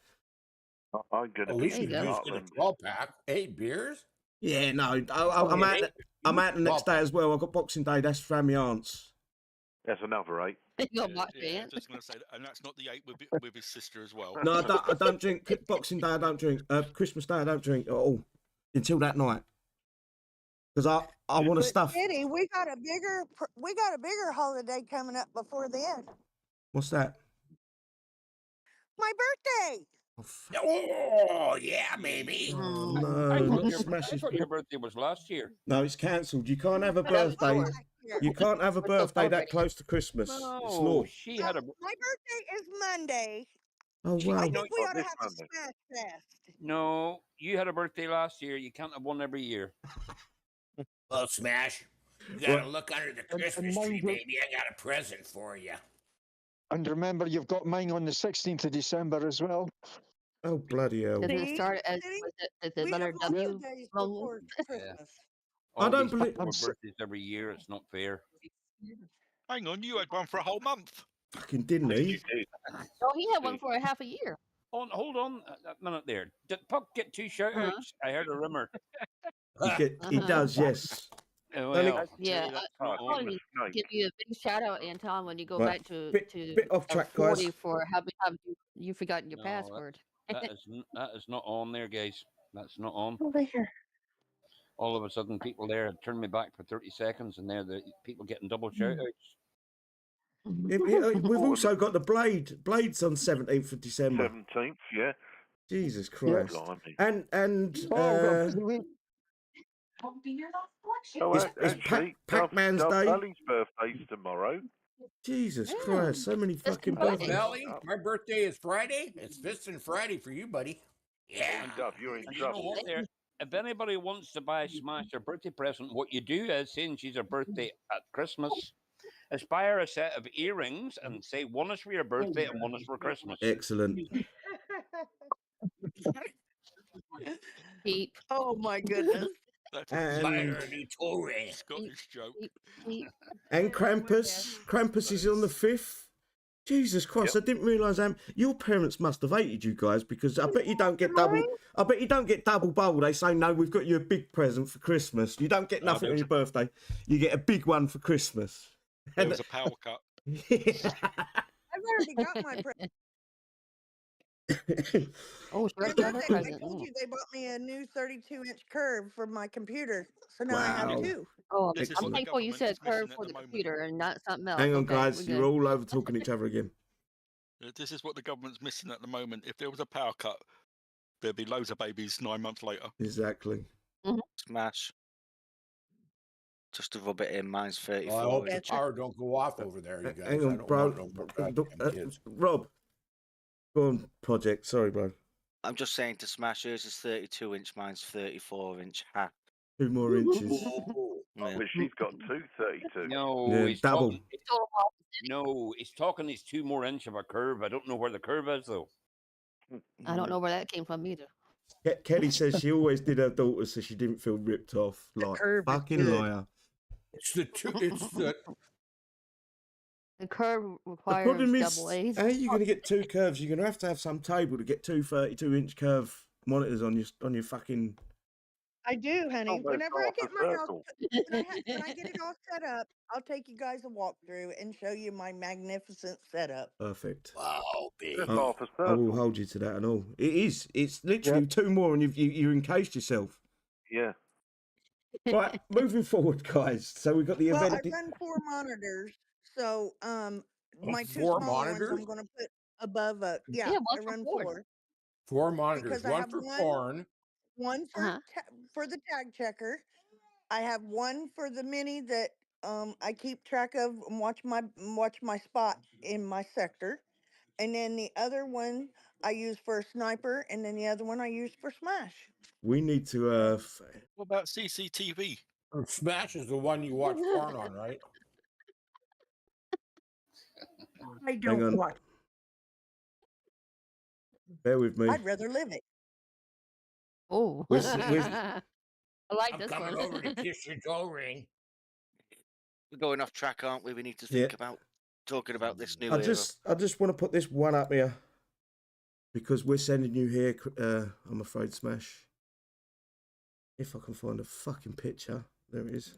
I'm going to At be least you in can get a Scotland. 12-pack, 8 beers. Yeah, no, I'm out the next day as well. I've got Boxing Day. That's from my aunt's. That's another 8. Yeah, just going to say that, and that's not the 8 with his sister as well. No, I don't drink. Boxing Day, I don't drink. Christmas Day, I don't drink at all until that night. Because I want to stuff. Eddie, we got a bigger holiday coming up before then. What's that? My birthday. Oh, yeah, baby. No, I thought your birthday was last year. No, it's cancelled. You can't have a birthday. You can't have a birthday that close to Christmas. No, It's law. she had a. My birthday is Monday. Oh, wow. I think we ought to have a smash fest. No, you had a birthday last year. You can't have one every year. Well, Smash, you got to look under the Christmas tree, baby. I got a present for you. And remember, you've got mine on the 16th of December as well. Oh, bloody hell. Doesn't it start as the letter W? I don't believe. Birthdays every year. It's not fair. Hang on, you had one for a whole month. Fucking didn't he? Oh, he had one for a half a year. Hold on a minute there. Did Puck get 2 shout-outs? I heard a rumor. He does, yes. Well, yeah, I want to give you a big shout out, Anton, when you go Right, back to bit off track, 40 guys. for having you forgotten your password. That is not on there, guys. That's not on. Over here. All of a sudden, people there had turned me back for 30 seconds, and they're the people getting double shout-outs. We've also got the Blades on 17th of December. 17th, yeah. Jesus Christ. Blimey. And Oh, it's actually, Pac-Man's Day. Sally's birthday's tomorrow. Jesus Christ, so many fucking birthdays. Sally, my birthday is Friday. It's Fisting Friday for you, buddy. Yeah. And Dove, you're in And you know trouble. what? If anybody wants to buy Smash her birthday present, what you do is, saying she's her birthday at Christmas, aspire a set of earrings and say one is for your birthday and one is for Christmas. Excellent. Peep. Oh my goodness. And Scottish joke. And Krampus. Krampus is on the 5th. Jesus Christ, I didn't realise your parents must have hated you guys, because I bet you don't get double bowl. They say, no, we've got you a big present for Christmas. You don't get nothing on your birthday. You get a big one for Christmas. There was a power cut. I've already got my present. Oh, I sure, told, another I present. told you they bought me a new 32-inch curve for my computer, so now I have Wow. two. Oh, This is I'm what the thankful you government said is missing curve at for the the moment. computer and not something else. Hang on, Okay, guys. we're You're good. all over talking each other again. This is what the government's missing at the moment. If there was a power cut, there'd be loads of babies 9 months later. Exactly. Smash. Just to rub it in, mine's 34 Well, I hope the inch. power don't go off over there, you guys. Hang I on, don't bro. want no more goddamn kids. Rob. Go on, Project. Sorry, bro. I'm just saying to smash, yours is 32 inch, mine's 34 inch. Ha. 2 more inches. Yeah. But she's got 232. No, Yeah, he's double. talking. Total opposite. No, he's talking. He's 2 more inch of a curve. I don't know where the curve is though. I don't know where that came from either. Kelly says she always did her daughter so she didn't feel ripped off. Like, curve is fucking good. liar. It's the two. It's the. The curve The requires problem is, double A's. how are you going to get 2 curves? You're going to have some table to get 2 32-inch curve monitors on your fucking... I do, honey. Almost Whenever I half get a my house, circle. when I get it all set up, I'll take you guys a walkthrough and show you my magnificent setup. Perfect. Wow, baby. Just half a I will circle. hold you to that and all. It is. It's literally 2 more and you encased yourself. Yeah. Right, moving forward, guys. So we've got the Well, I event... run 4 monitors, so my 2 4 smaller ones monitors? I'm going to put above a Yeah, I what's run for 4 4 monitors. because I One have for one porn. for Uh-huh. for the tag checker. I have one for the mini that I keep track of and watch my spot in my sector, and then the other one I use for a sniper, and then the other one I use for smash. We need to... What about CCTV? Smash is the one you watch porn on, right? I hang don't on. watch. Bear with me. I'd rather live it. Oh. We're I like I'm this coming one. over to kiss your toe ring. We're going off track, aren't we? We need to Yeah. think about talking about this new I era. just want to put this one up here because we're sending you here. I'm afraid, Smash. If I can find a fucking picture, there it is.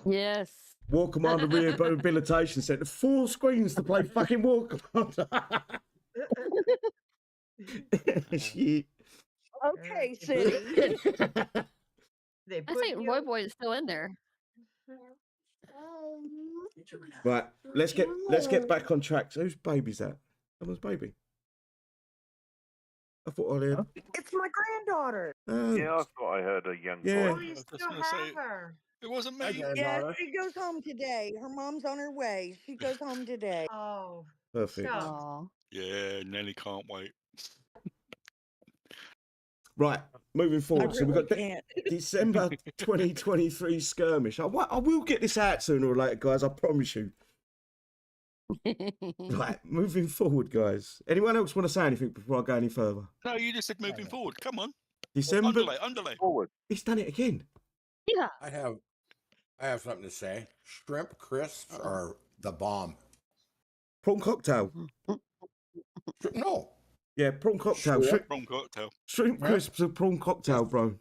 Yes. War Commander Rehabilitation Centre. 4 screens to play fucking War Commander. Shit. Okay, City. They I put think you. Roy Boy is still in there. Right, let's get back on track. So whose baby's that? Someone's baby. I thought I heard. It's my granddaughter. Oh, Yeah, I thought I heard a young Yeah. Oh, boy. you I was just still gonna say- have her. It wasn't Hi, me. Yeah, granddaughter. she goes home today. Her mom's on her way. She goes home today. Oh, perfect. shucks. Aw. Yeah, Nelly can't wait. Right, moving I forward. So we've really got can't. December 2023 Skirmish. I will get this out sooner or later, guys. I promise you. Right, moving forward, guys. Anyone else want to say anything before I go any further? No, you just said moving forward. Come on. December. Underlay. Forward. He's done it again. Yeah. I have something to say. Shrimp crisps are the bomb. Prawn cocktail. No. Yeah, prawn cocktail. Shrimp. Shrimp, Wrong cocktail. shrimp Yeah. crisps and prawn cocktail, bro.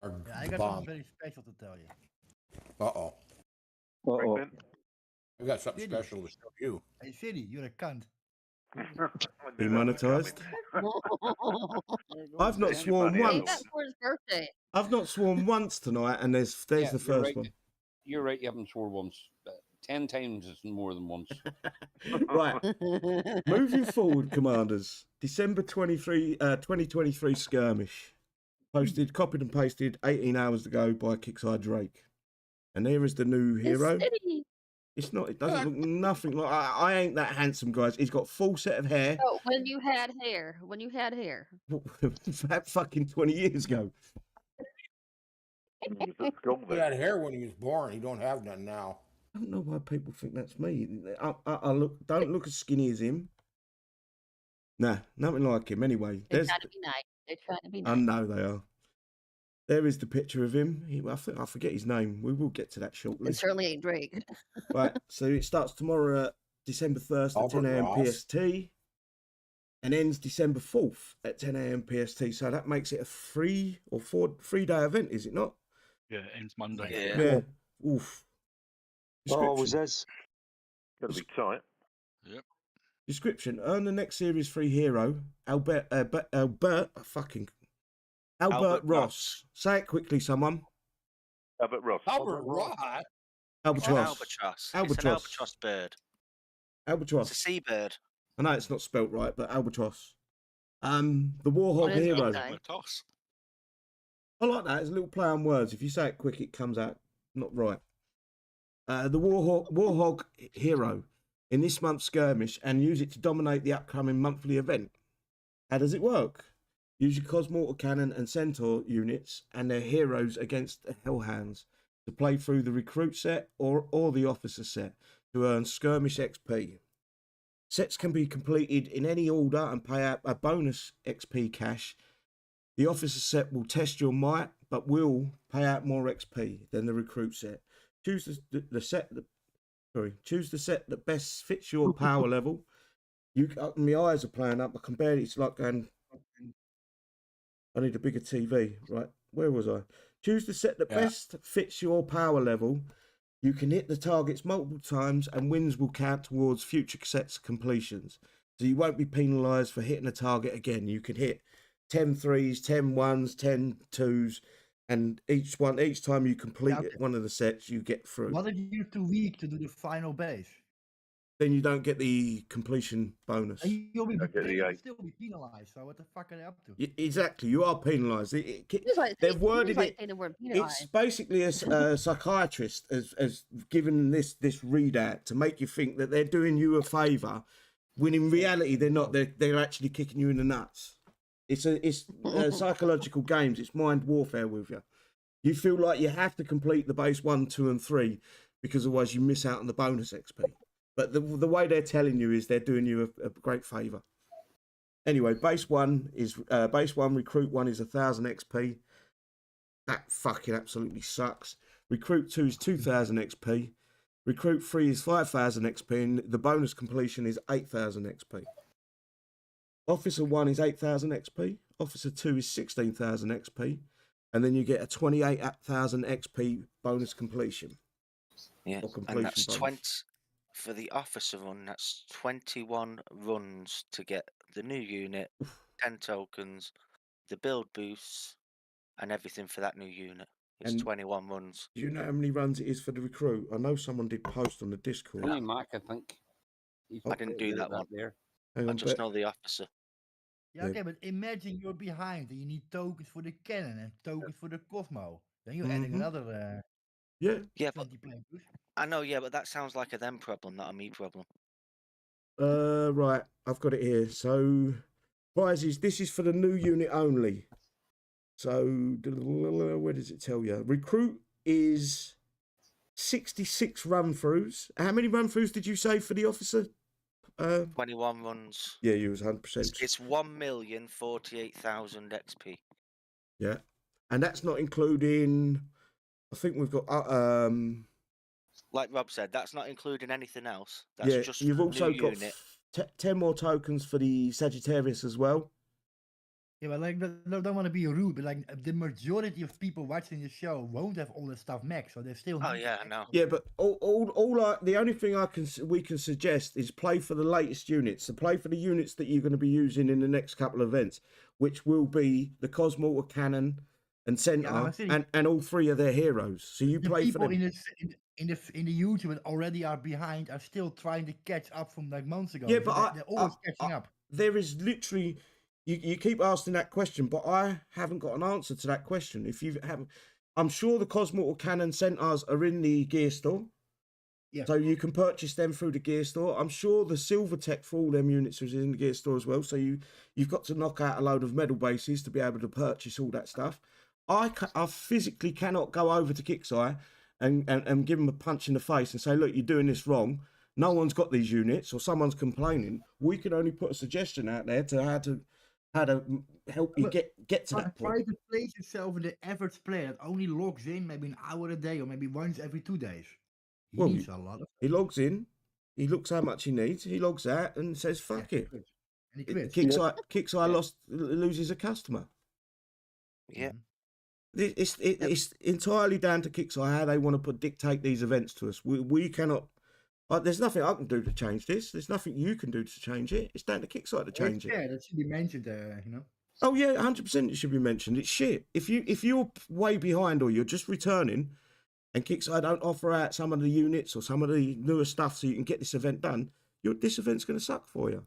Are Yeah, I got bomb. something very special to tell you. Uh-oh. Uh-oh. Pregnant. I got something Did special to show you. Hey, City, you're a cunt. Demonetised. I've not sworn Save once. that for his birthday. I've not sworn once tonight, and there's Yeah, the you're first right. one. You're right. You haven't swore once. 10 times is more than once. Right, moving forward, commanders. December 2023 Skirmish. Posted, copied and pasted 18 hours ago by Kixeye Drake. And there is the new hero. It's not, it doesn't look nothing like, I ain't that handsome, guys. He's got full set of hair. Oh, when you had hair. When you had hair. That fucking 20 years ago. He had hair when he was born. He don't have none now. I don't know why people think that's me. I don't look as skinny as him. Nah, nothing like him. Anyway, They're trying to be nice. They're trying to be nice. I know they are. There is the picture of him. I forget his name. We will get to that shortly. It certainly ain't Drake. Right, so it starts tomorrow, December 1st at 10 a.m. Albert PST, and ends December 4th at 10 a.m. PST. So that makes it a 3 or 4 day event, is it not? Yeah, it ends Monday. Yeah. Yeah. Oof. Always Description. is. Got to be tight. Yep. Description: earn the next Series 3 hero, Albert Ross. Say it quickly, someone. Albert Ross. Albert Ross. It's an Albatross. albatross. It's an Albatross. albatross bird. Albatross. It's a seabird. I know it's not spelt right, but albatross. The War Hog What is hero. Kixeye? A toss. I like that. It's a little play on words. If you say it quick, it comes out not right. The War Hog hero in this month's skirmish, and use it to dominate the upcoming monthly event. How does it work? Use your Cosmortal Cannon and Centaur units and their heroes against the Hellhounds to play through the recruit set or the officer set to earn skirmish XP. Sets can be completed in any order and pay out a bonus XP cash. The officer set will test your might, but will pay out more XP than the recruit set. Choose the set that best fits your power level. My eyes are playing up. I can barely. It's like going. I need a bigger TV. Right, where was I? Choose the set that best fits your power level. You can hit the targets multiple times, and wins will count towards future sets completions. So you won't be penalised for hitting a target again. You can hit 10 threes, 10 ones, 10 twos, and each time you complete one of the sets, you get through. What if you're too weak to do the final base? Then you don't get the completion bonus. And you'll be Okay, still be penalized. So what the fuck are they up to? Exactly, you are penalised. They've worded it. It's basically a psychiatrist has given this readout to make you think that they're doing you a favour, when in reality they're not. They're actually kicking you in the nuts. It's psychological games. It's mind warfare with you. You feel like you have to complete the base 1, 2, and 3 because otherwise you miss out on the bonus XP. But the way they're telling you is they're doing you a great favour. Anyway, base 1 recruit 1 is 1,000 XP. That fucking absolutely sucks. Recruit 2 is 2,000 XP. Recruit 3 is 5,000 XP, and the bonus completion is 8,000 XP. Officer 1 is 8,000 XP. Officer 2 is 16,000 XP. And then you get a 28,000 XP bonus completion. Yeah, and that's 20 for the officer run. That's 21 runs to get the new unit, 10 tokens, the build boosts, and everything for that new unit. It's 21 runs. Do you know how many runs it is for the recruit? I know someone did post on the Discord. Only Mac, I think. I didn't do that one. There. I just know the officer. Yeah, okay, but imagine you're behind and you need tokens for the cannon and tokens for the Cosmo. Then you're adding another. Yeah, but I know. Yeah, but that sounds like a them problem, not a me problem. Right, I've got it here. So, prizes. This is for the new unit only. So, where does it tell you? Recruit is 66 run-throughs. How many run-throughs did you say for the officer? 21 runs. Yeah, you was 100%. It's 1,048,000 XP. Yeah, and that's not including. I think we've got. Like Rob said, that's not including anything else. That's just you've also new got unit. 10 more tokens for the Sagittarius as well. Yeah, but like, don't want to be rude, but like the majority of people watching the show won't have all that stuff max, so they still. Oh yeah, I know. Yeah, but the only thing we can suggest is play for the latest units. So play for the units that you're going to be using in the next couple of events, which will be the Cosmortal Cannon and Centaur, and all 3 of their heroes. So you play for them. In the YouTube that already are behind are still trying to catch up from like months ago. Yeah, but they're always catching up. There is literally. You keep asking that question, but I haven't got an answer to that question. If you haven't, I'm sure the Cosmortal Cannon Centaurs are in the gear store. Yeah. So you can purchase them through the gear store. I'm sure the silver tech for all them units is in the gear store as well. So you've got to knock out a load of medal bases to be able to purchase all that stuff. I physically cannot go over to Kixeye and give them a punch in the face and say, look, you're doing this wrong. No one's got these units, or someone's complaining. We can only put a suggestion out there to how to help you get to that point. Try to place yourself in the average player that only logs in maybe an hour a day or maybe once every 2 days. He needs a lot of. He logs in, he looks how much he needs, he logs out and says fuck it. And he quits. Kixeye loses a customer. Yeah. It's entirely down to Kixeye how they want to dictate these events to us. We cannot There's nothing I can do to change this. There's nothing you can do to change it. It's down to Kixeye to change it. Yeah, that should be mentioned, Oh yeah, 100% it should be mentioned. It's shit. If you're way behind or you're just returning, and Kixeye don't offer out some of the units or some of the newer stuff so you can get this event done, this event's going to suck for you.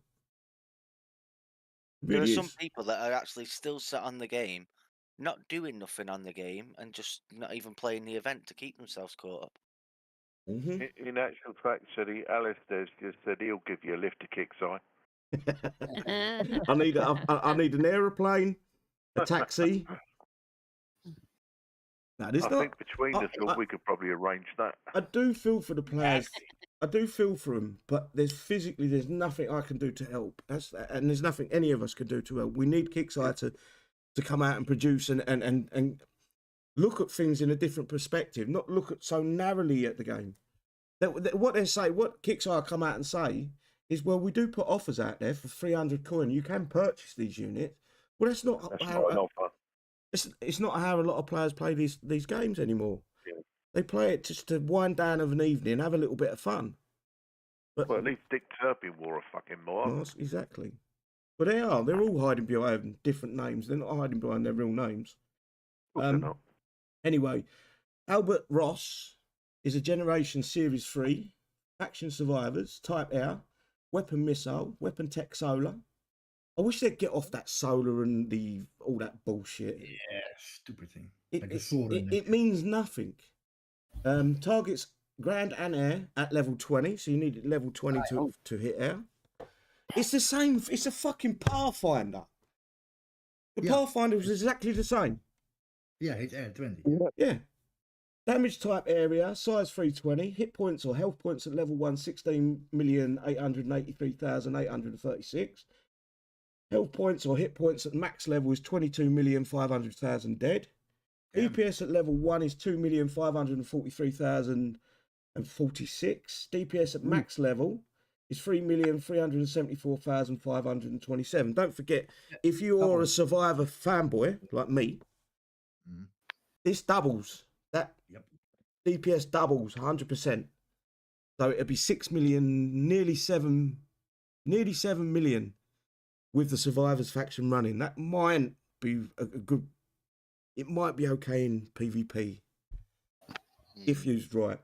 There are Really some is. people that are actually still sat on the game, not doing nothing on the game, and just not even playing the event to keep themselves caught up. In actual fact, City, Alistair's just said he'll give you a lift to Kixeye. I need an aeroplane, a taxi. No, I think between us all, we could probably arrange that. I do feel for the players. I do feel for them, but there's nothing I can do to help. And there's nothing any of us can do to help. We need Kixeye to come out and produce and look at things in a different perspective, not look at so narrowly at the game. What Kixeye come out and say is, well, we do put offers out there for 300 coin. You can purchase these units. Well, that's not an offer. It's not how a lot of players play these games anymore. Yeah. They play it just to wind down of an evening and have a little bit of fun. But, well, at least Dick Turpin wore a fucking moor. Exactly. But they're all hiding behind different names. They're not hiding behind their real names. They're not. Anyway, Albert Ross is a Generation Series 3, Faction Survivors, Type Air, Weapon Missile, Weapon Tech Solar. I wish they'd get off that solar and all that bullshit. Yeah, stupid thing. It means nothing. Targets ground and air at level 20, so you need level 20 to hit air. It's the same. It's a fucking Pathfinder. The Pathfinder was exactly the same. Yeah, it's air 20. Yeah. Damage type area, size 320. Hit points or health points at level 1, 16,883,836. Health points or hit points at max level is 22,500,000 dead. DPS at level 1 is 2,543,046. DPS at max level is 3,374,527. Don't forget, if you're a Survivor fanboy like me, this doubles. That DPS doubles 100%. So it'd be 6 million, nearly 7 million. With the Survivors faction running, that might be a good. It might be okay in PvP if used right.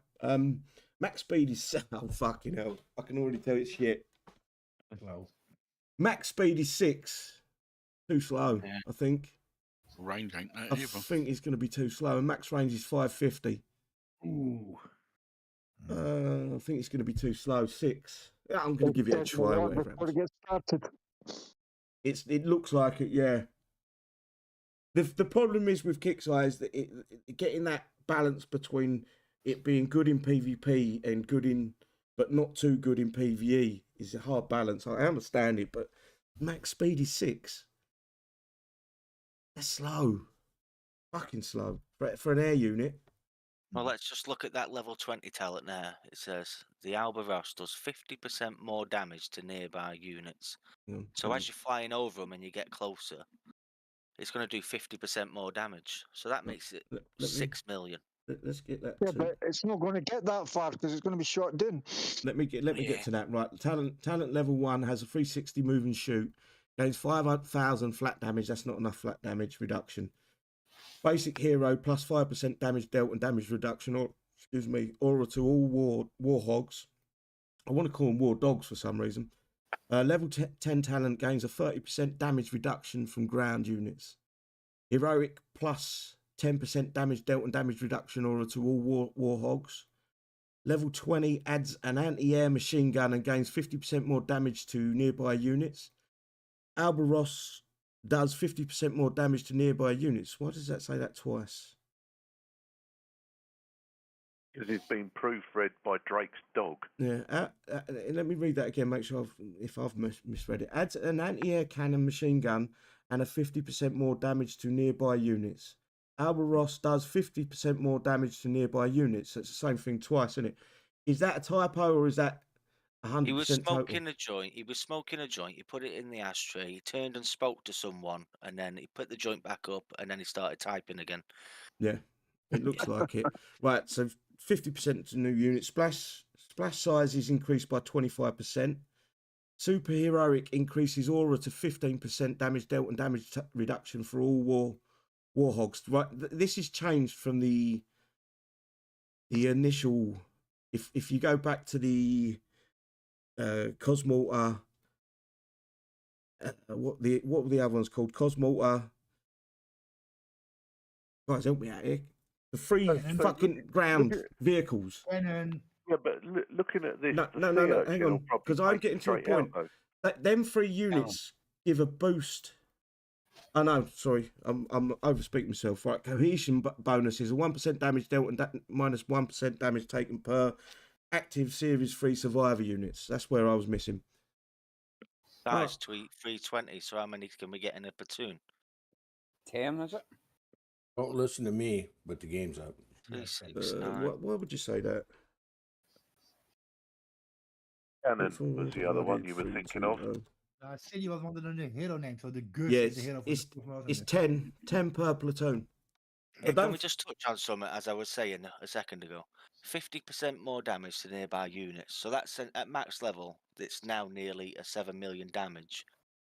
Max speed is fucking hell. I can already tell it's shit. Well, max speed is 6. Too slow, I think. Range ain't that I either. think it's going to be too slow. And max range is 550. Ooh. I think it's going to be too slow. 6. Yeah, I'm going to give it a try. Whatever. Before it gets started. It looks like it, yeah. The problem is with Kixeye is that getting that balance between it being good in PvP and but not too good in PvE is a hard balance. I understand it, but max speed is 6. That's slow. Fucking slow. For an air unit. Well, let's just look at that level 20 talent there. It says the Albatross does 50% more damage to nearby units. So as you're flying over them and you get closer, it's going to do 50% more damage. So that makes it 6 million. Let's get that. Yeah, but it's not going to get that far because it's going to be shot down. Let me get to that. Right, talent level 1 has a 360 move and shoot. Gains 5,000 flat damage. That's not enough flat damage reduction. Basic hero plus 5% damage dealt and damage reduction, aura to all war hogs. I want to call them war dogs for some reason. Level 10 talent gains a 30% damage reduction from ground units. Heroic plus 10% damage dealt and damage reduction aura to all war hogs. Level 20 adds an anti-air machine gun and gains 50% more damage to nearby units. Albatross does 50% more damage to nearby units. Why does that say that twice? Because it's been proofread by Drake's dog. Yeah, let me read that again, make sure if I've misread it. Adds an anti-air cannon machine gun and a 50% more damage to nearby units. Albatross does 50% more damage to nearby units. So it's the same thing twice, isn't it? Is that a typo or is that 100% He was total? smoking a joint. He put it in the ashtray. He turned and spoke to someone, and then he put the joint back up, and then he started typing again. Yeah, it looks like it. Right, so 50% to new units. Splash size is increased by 25%. Superheroic increases aura to 15% damage dealt and damage reduction for all war hogs. Right, this is changed from the initial. If you go back to the Cosmortar, what were the other ones called? Cosmortar. Guys, help me out here. The three fucking ground vehicles. Yeah, but looking at this, No, the no, sea no, urchin hang will on, probably because I'm take it getting to a straight out, point. though. That them 3 units give a boost. Oh no, sorry, I'm overspeaking myself. Right, cohesion bonus is a 1% damage dealt and minus 1% damage taken per active series 3 survivor units. That's where I was missing. That is 320. So how many can we get in a platoon? 10, is it? Don't listen to me, but the game's up. 3, 6, 9. Why would you say that? Cannon was the other one you were thinking of. City was one of the hero names, so the Gus Yeah, is the hero for it's 10 per platoon. Can we just touch on something, as I was saying a second ago? 50% more damage to nearby units. So that's at max level, it's now nearly a 7 million damage.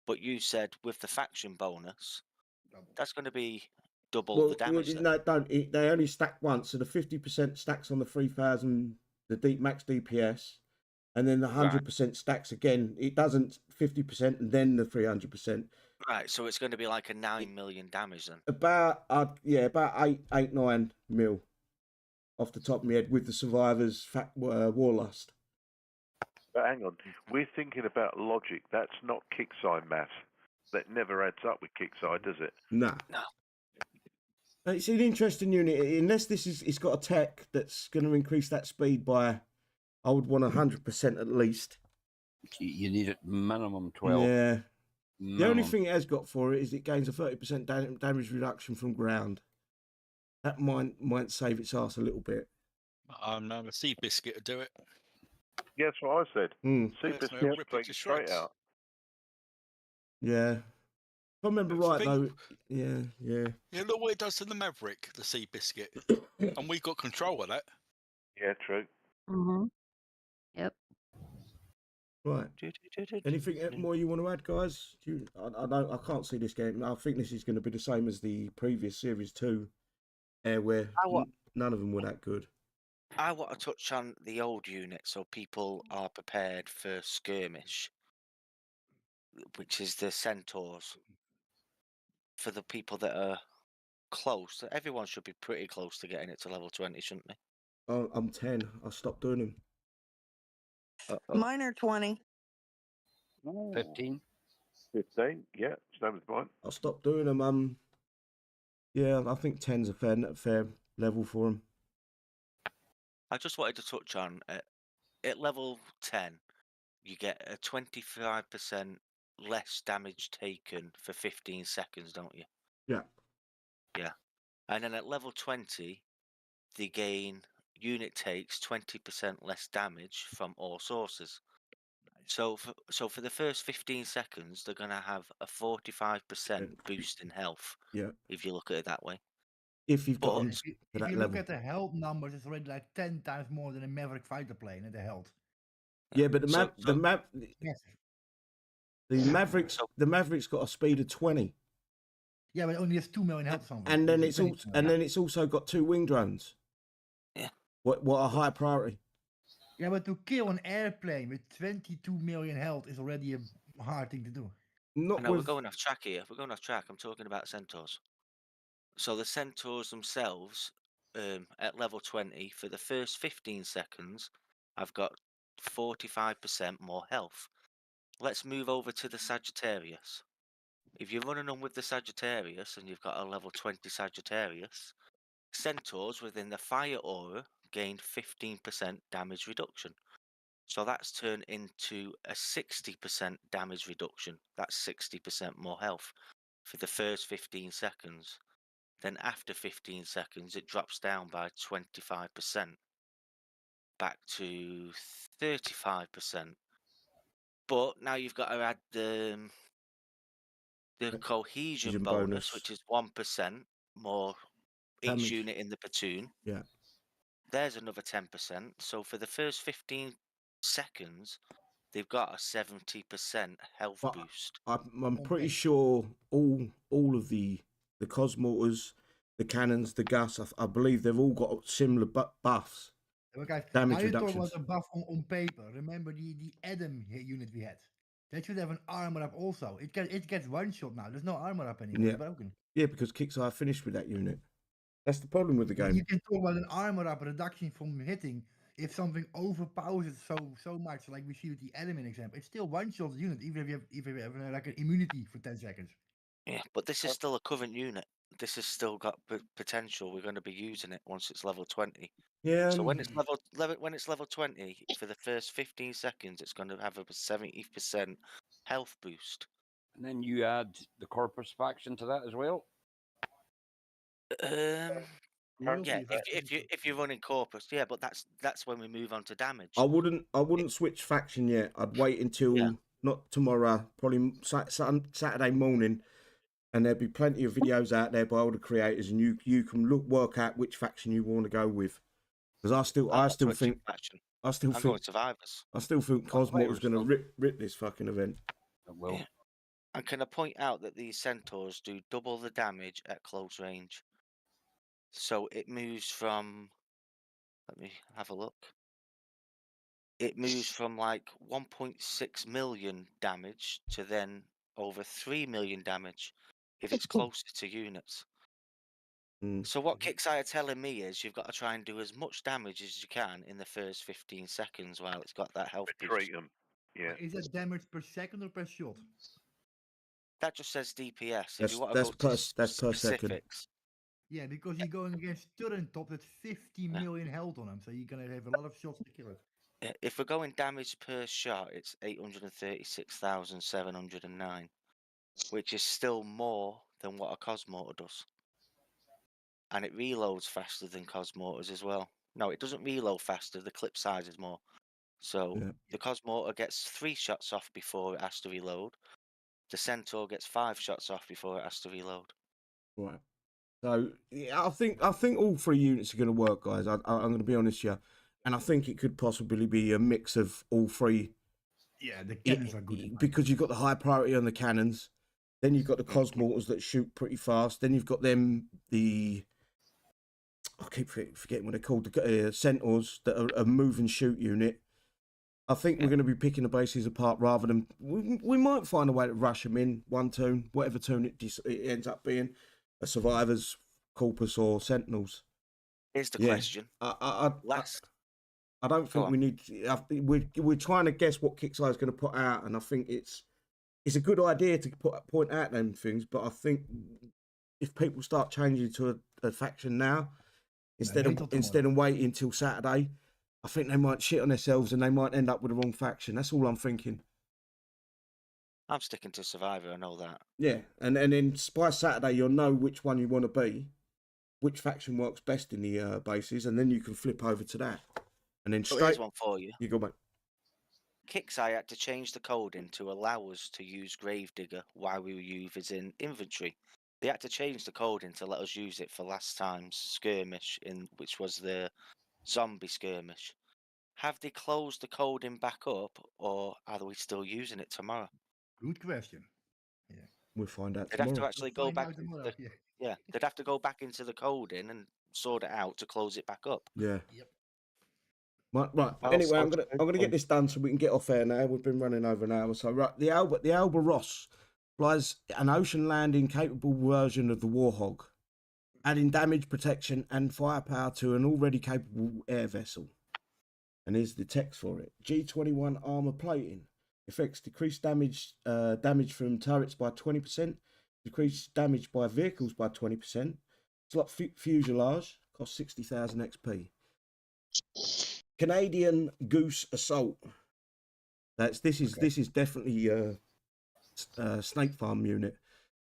But you said with the faction bonus, that's going to be double the damage. No, don't. They only stack once, so the 50% stacks on the 3,000, the deep max DPS, and then the 100% stacks again. It doesn't 50% and then the 300%. Right, so it's going to be like a 9 million damage then. About about 9 mil off the top of my head with the survivors warlust. But hang on, we're thinking about logic. That's not Kixeye math. That never adds up with Kixeye, does it? No. It's an interesting unit. Unless it's got a tech that's going to increase that speed by, I would want 100% at least. You need it minimum 12. Yeah. Minimum. The only thing it has got for it is it gains a 30% damage reduction from ground. That might save its ass a little bit. No, the Sea Biscuit will do it. Yeah, that's what I said. Sea Yes, Biscuit no, will rip it take to it straight shreds. out. Yeah. If I remember right, though, yeah. Yeah, look what it does to the Maverick, the Sea Biscuit. And we got control of that. Yeah, true. Mm-hmm. Yep. Right. Anything more you want to add, guys? I can't see this game. I think this is going to be the same as the previous Series 2, where none of them were that good. I want to touch on the old unit so people are prepared for Skirmish, which is the Centaurs. For the people that are close, everyone should be pretty close to getting it to level 20, shouldn't they? Oh, I'm 10. I stopped doing them. Mine are 20. 15. 15, yeah, same as mine. I stopped doing them. Yeah, I think 10's a fair level for them. I just wanted to touch on at level 10, you get a 25% less damage taken for 15 seconds, don't you? Yeah. Yeah. And then at level 20, the gain unit takes 20% less damage from all sources. So for the first 15 seconds, they're going to have a 45% boost in health. Yeah. If you look at it that way. If you've got If you look at the health numbers, it's already like 10 times more than a Maverick fighter plane at the health. Yeah, but the Maverick's got a speed of 20. Yeah, but it only has 2 million health. And then it's also got 2 wing drones. Yeah. What a high priority. Yeah, but to kill an airplane with 22 million health is already a hard thing to do. We're going off track here. We're going off track. I'm talking about Centaurs. So the Centaurs themselves, at level 20, for the first 15 seconds, I've got 45% more health. Let's move over to the Sagittarius. If you're running on with the Sagittarius and you've got a level 20 Sagittarius, Centaurs within the fire aura gained 15% damage reduction. So that's turned into a 60% damage reduction. That's 60% more health for the first 15 seconds. Then after 15 seconds, it drops down by 25%, back to 35%. But now you've got to add the cohesion bonus, which is 1% more each unit in the platoon. Yeah. there's another 10%. So for the first 15 seconds, they've got a 70% health But boost. I'm On pretty paper. sure all of the cosmortars, the cannons, the gus, I believe they've all got similar buffs. But guys, Damage now you talk reductions. about the buff on paper. Remember the Adam unit we had? That should have an armor up also. It gets one shot now. There's no armor up anymore. Yeah. It's broken. Yeah, because Kixeye finished with that unit. That's the problem with the But game. you can talk about an armor up reduction from hitting if something overpowers it so much, like we see with the Adam example. It's still one shot the unit, even if you have like an immunity for 10 seconds. Yeah, but this is still a current unit. This has still got potential. We're going to be using it once it's level 20. Yeah. So when it's level 20, for the first 15 seconds, it's going to have a 70% health boost. And then you add the Corpus faction to that as well. Yeah, if you're running Corpus, yeah, but that's when we move on to damage. I wouldn't switch faction yet. I'd wait until not tomorrow, probably Saturday morning, and there'd be plenty of videos out there by all the creators, and you can work out which faction you want to go with. Because I still think I'm going Survivors. I still think Cosmortar's going to rip this fucking event. It will. Yeah. And can I point out that these centaurs do double the damage at close range? So it moves from, let me have a look. It moves from like 1.6 million damage to then over 3 million damage if it's closer to units. So what Kixeye are telling me is you've got to try and do as much damage as you can in the first 15 seconds while it's got that health boost. Retreat them. Yeah. Is that damage per second or per shot? That just says DPS. That's if you want to go to per second. specifics, Yeah, because you're going against Turret Top with 50 million health on him, so you're gonna have a lot of shots to kill it. if we're going damage per shot, it's 836,709, which is still more than what a Cosmortar does. And it reloads faster than Cosmortars as well. No, it doesn't reload faster. The clip size is more. So the Cosmortar gets 3 shots off before it has to reload. The Centaur gets 5 shots off before it has to reload. Right. So yeah, I think all 3 units are going to work, guys. I'm going to be honest here, and I think it could possibly be a mix of all 3. Yeah, the cannons are good. Because you've got the high priority on the cannons, then you've got the Cosmortars that shoot pretty fast. Then you've got I keep forgetting what they're called, the Centaurs that are a move and shoot unit. I think we're going to be picking the bases apart rather than we might find a way to rush them in one tune, whatever tune it ends up being, a Survivors, Corpus, or Sentinels. Here's the question. I don't think we need. We're trying to guess what Kixeye is going to put out, and I think it's a good idea to point out them things. But I think if people start changing to a faction now, instead of waiting until Saturday, I think they might shit on themselves and they might end up with the wrong faction. That's all I'm thinking. I'm sticking to Survivor, I know that. Yeah, and then by Saturday you'll know which one you want to be, which faction works best in the bases, and then you can flip over to that. And then straight. Here's one for you. You go back. Kixeye had to change the coding to allow us to use Gravedigger while we were using inventory. They had to change the coding to let us use it for last time's skirmish, which was the zombie skirmish. Have they closed the coding back up, or are we still using it tomorrow? Good question. Yeah, we'll find out. They'd have to actually go back. They'd have to go back into the coding and sort it out to close it back up. Yeah. Yep. Right. Anyway, I'm gonna get this done so we can get off air now. We've been running over an hour. So right, the Alba Ross flies an ocean landing capable version of the War Hog, adding damage, protection, and firepower to an already capable air vessel. And here's the text for it: G21 armor plating. Effects: decreased damage from turrets by 20%, decreased damage by vehicles by 20%. Slot fuselage costs 60,000 XP. Canadian Goose Assault. This is definitely a Snake Farm unit.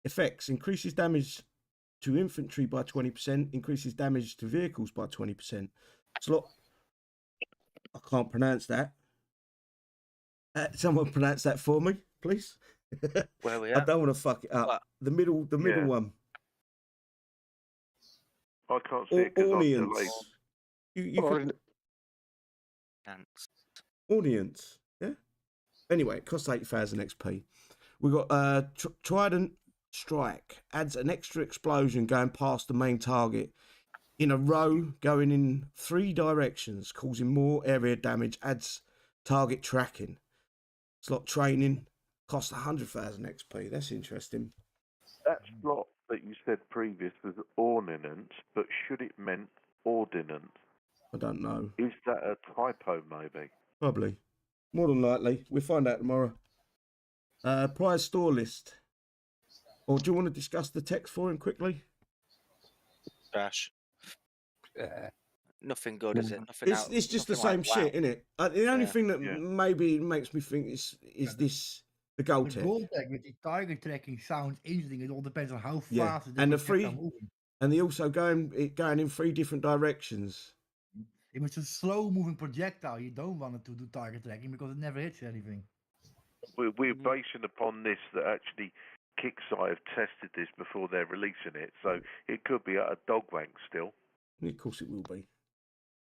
Effects: increases damage to infantry by 20%, increases damage to vehicles by 20%. Slot. I can't pronounce that. Someone pronounce that for me, please. Where we I at? don't want to fuck it up. What? The middle one. I can't see it because I'm delayed. You Or could Ants. audience, yeah. Anyway, it costs 80,000 XP. We got Trident Strike adds an extra explosion going past the main target in a row, going in 3 directions, causing more area damage. Adds target tracking. Slot training costs 100,000 XP. That's interesting. That slot that you said previous was ordnance, but should it meant ordinance? I don't know. Is that a typo, maybe? Probably. More than likely. We'll find out tomorrow. Prize store list. Or do you want to discuss the text for him quickly? Trash. Uh, Nothing good, is it? Nothing It's, out. it's just the nothing same like, wow. shit, isn't it? The only Yeah. thing that Yeah. maybe makes me think is this the gold The tech. gold tag with the target tracking sounds interesting. It all depends on how Yeah, fast and the different free- jets are moving. And they also going in 3 different directions. If it's a slow moving projectile, you don't want it to do target tracking because it never hits anything. We're basing upon this that actually Kixeye have tested this before they're releasing it, so it could be at a dog wank still. Of course it will be.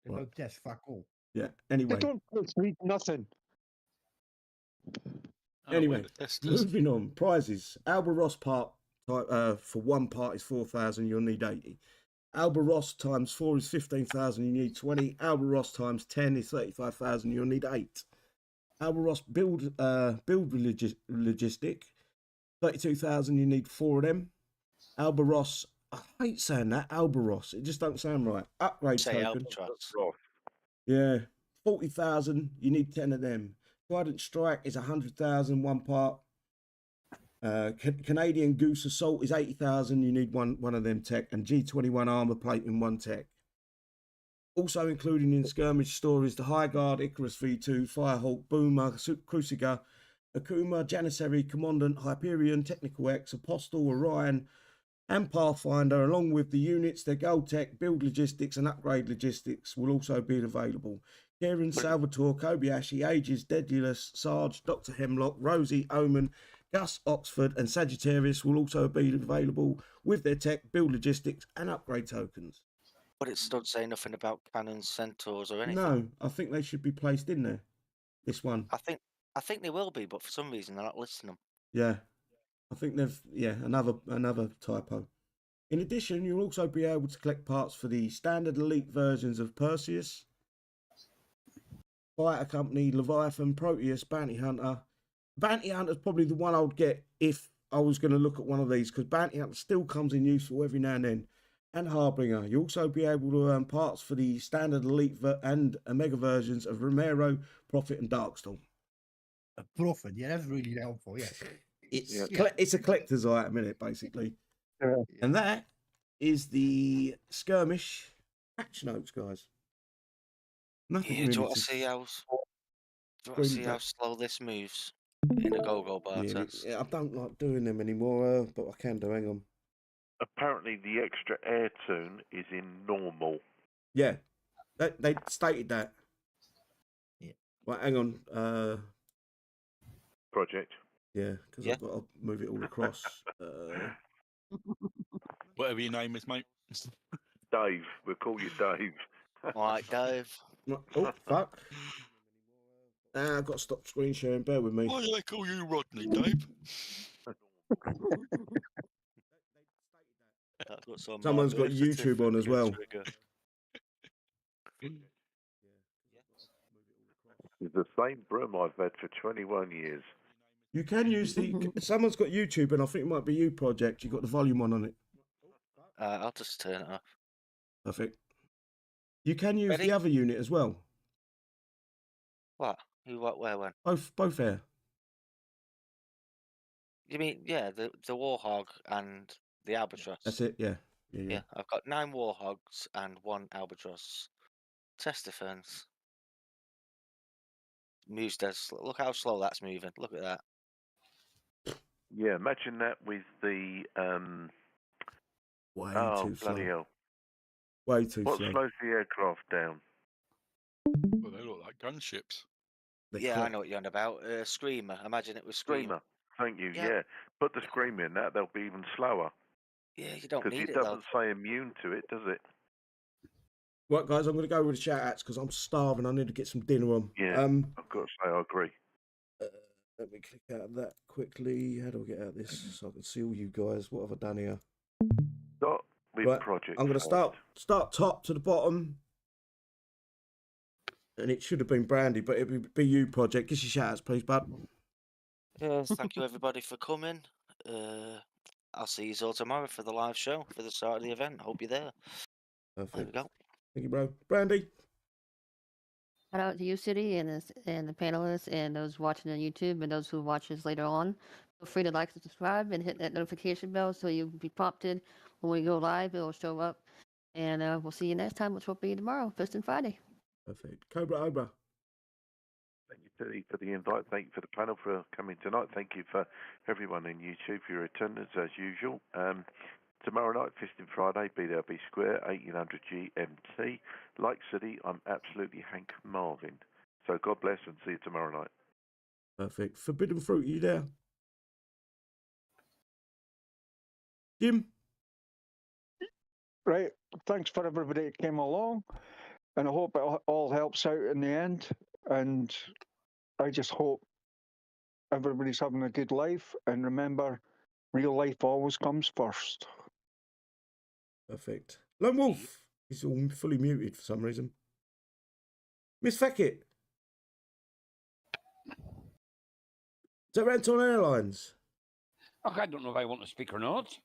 They Right. don't test fuck all. Yeah. they Anyway. don't read nothing. Oh, Anyway, we're the testers. moving on. Prizes. Alba Ross part type, for 1 part is 4,000. You'll need 80. Alba Ross times 4 is 15,000. You need 20. Alba Ross times 10 is 35,000. You'll need 8. Alba Ross build logistic 32,000. You need 4 of them. Alba Ross. I hate saying that. Alba Ross. It just don't sound right. Upgrade Say token. Albatross. Yeah, 40,000. You need 10 of them. Trident Strike is 100,000. 1 part. Canadian Goose Assault is 80,000. You need one of them tech, and G21 armor plate in 1 tech. Also including in Skirmish stories the High Guard, Icarus V2, Firehawk, Boomer, Cruciger, Akuma, Janissary, Commandant, Hyperion, Technical X, Apostle, Orion, and Pathfinder, along with the units, their gold tech, build logistics, and upgrade logistics will also be available. Kieran, Salvatore, Kobayashi, Aegis, Dedulus, Sarge, Dr. Hemlock, Rosie, Omen, Gus, Oxford, and Sagittarius will also be available with their tech, build logistics, and upgrade tokens. But it doesn't say nothing about cannons, centaurs, or anything. No, I think they should be placed in there. This one. I think they will be, but for some reason they're not listing them. Yeah. I think another typo. In addition, you'll also be able to collect parts for the standard elite versions of Perseus, Fighter Company, Leviathan, Proteus, Bounty Hunter. Bounty Hunter's probably the one I would get if I was going to look at one of these, because Bounty Hunter still comes in useful every now and then. And Harbinger. You'll also be able to earn parts for the standard elite and Omega versions of Romero, Prophet, and Darkstorm. A Prophet, yeah, that's really helpful, yeah. It's a collector's item, isn't it, basically? Yeah. And that is the Skirmish patch notes, guys. Nothing Yeah, really do you want to- to see how slow this moves in a go-go bar test? I don't like doing them anymore, but I can do. Hang on. Apparently, the extra air tune is in normal. Yeah, they stated that. Yeah. Right, hang on. Project. Yeah, because Yeah. I've got to move it all across. Whatever your name is, mate. Dave. We'll call you Dave. All right, Dave. Oh, fuck. I've got to stop screen sharing. Bear with me. Why do they call you Rodney, Dave? That's what some Someone's got birth YouTube on as well. certificate trigger. It's the same broom I've had for 21 years. You can use someone's got YouTube, and I think it might be you, Project. You've got the volume on it. I'll just turn it off. Perfect. You can use Ready? the other unit as well. What? Who, what, where, when? Both air. You mean, yeah, the War Hog and the Albatross? That's it, yeah. Yeah, I've got 9 War Hogs and 1 Albatross. Test defense. Moves does. Look how slow that's moving. Look at that. Yeah, imagine that with the Way oh too slow. bloody hell! Way too What slow. slows the aircraft down? Well, they look like gunships. I know what you're on about. Screamer. Imagine it was Screamer. Thank you. Yeah. Yeah, put the Screamer in that; they'll be even slower. Yeah, you don't Because need it it though. doesn't say immune to it, does it? Right, guys, I'm going to go with the shout outs because I'm starving. I need to get some dinner on. Yeah, I've got to say, I agree. Let me click out of that quickly. How do I get out of this so I can see all you guys? What have I done here? Start with Right, project. I'm going to first. start top to the bottom. And it should have been Brandy, but it'll be you, Project. Give us your shout outs, please, bud. Yes, thank you everybody for coming. I'll see you all tomorrow for the live show for the start of the event. Hope you're there. There we Perfect. go. Thank you, bro. Brandy. Shout out to you, City, and the panelists, and those watching on YouTube, and those who watch us later on. Feel free to like and subscribe and hit that notification bell so you'll be prompted when we go live. It'll show up. And we'll see you next time, which will be tomorrow, Piston Friday. Perfect. Cobra Obra. Thank you, Teddy, for the invite. Thank you for the panel for coming tonight. Thank you for everyone in YouTube for your attendance as usual. Tomorrow night, Fisting Friday, BLB Square, 1800 GMT. Like City, I'm absolutely Hank Marvin. So God bless and see you tomorrow night. Perfect. Forbidden Fruit, you there? Jim? Right. Thanks for everybody that came along. And I hope it all helps out in the end. And I just hope everybody's having a good life. And remember, real life always comes first. Perfect. Lone Wolf. He's all fully muted for some reason. Miss Feckett. Is that Renton Airlines? Oh, I don't know if I want to speak or not.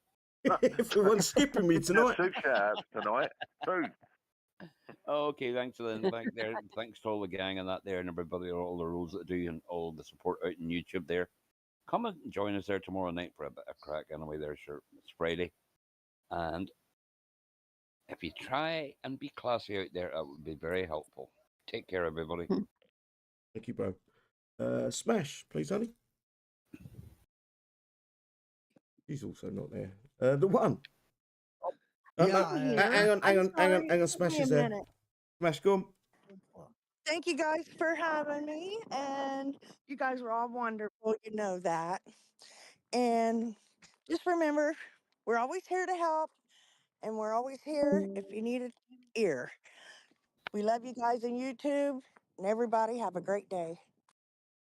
Everyone's skipping me tonight. Two shout-outs tonight. Two. Okay, thanks, Lynn. Thanks to all the gang and that there, and everybody, all the rules that do, and all the support out in YouTube there. Come and join us there tomorrow night for a bit of crack. Anyway, there's sure it's Friday, and if you try and be classy out there, that would be very helpful. Take care, everybody. Thank you, bro. Smash, please, honey. She's also not there. The one. Yeah, Hang on. Smash is there. Smash, go on. Thank you guys for having me, and you guys are all wonderful. You know that. And just remember, we're always here to help, and we're always here if you need an ear. We love you guys on YouTube, and everybody have a great day.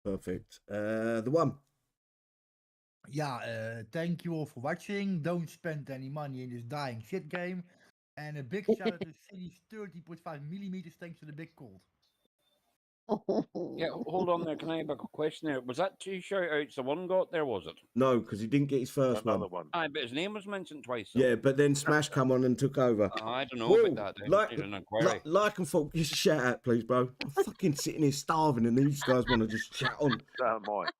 Perfect. The one. Yeah, thank you all for watching. Don't spend any money in this dying shit game. And a big shout out to City's 30.5 millimeters. Thanks to the big cold. Yeah, hold on there. Can I have a question there? Was that two shout outs the one got there, was it? No, because he didn't get his first Another one. Aye, but his name was mentioned twice. So. Yeah, but then Smash come on and took over. I don't know Will, about that. I need an inquiry. like and fault, just a shout out, please, bro. I'm fucking sitting here starving and these guys want to just shout on. Don't mind.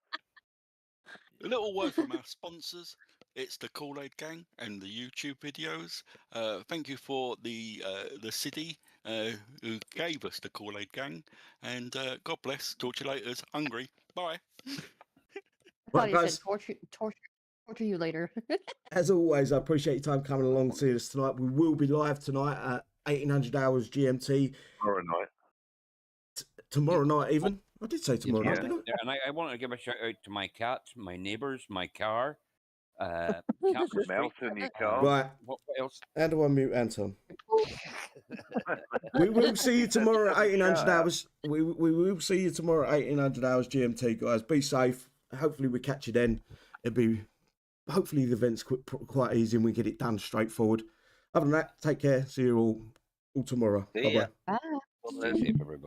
A little word from our sponsors. It's the Kool-Aid Gang and the YouTube videos. Thank you for the city who gave us the Kool-Aid Gang. And God bless. Talk to you later. Hungry. Bye. I Right, thought you guys. said torture you later. As always, I appreciate your time coming along to see us tonight. We will be live tonight at 1800 hours GMT. Tomorrow night. Tomorrow night, even. I did say tomorrow night, didn't I? Yeah, and I want to give a shout out to my cat, my neighbours, my car. Castle Mouse Street. in your car. Right. What else? And do I mute Anton? We will see you tomorrow at 1800 hours. We will see you tomorrow at 1800 hours GMT, guys. Be safe. Hopefully we catch you then. Hopefully the event's quite easy and we get it done straightforward. Other than that, take care. See you all tomorrow. Bye-bye. Bye. Well, that's it, everybody.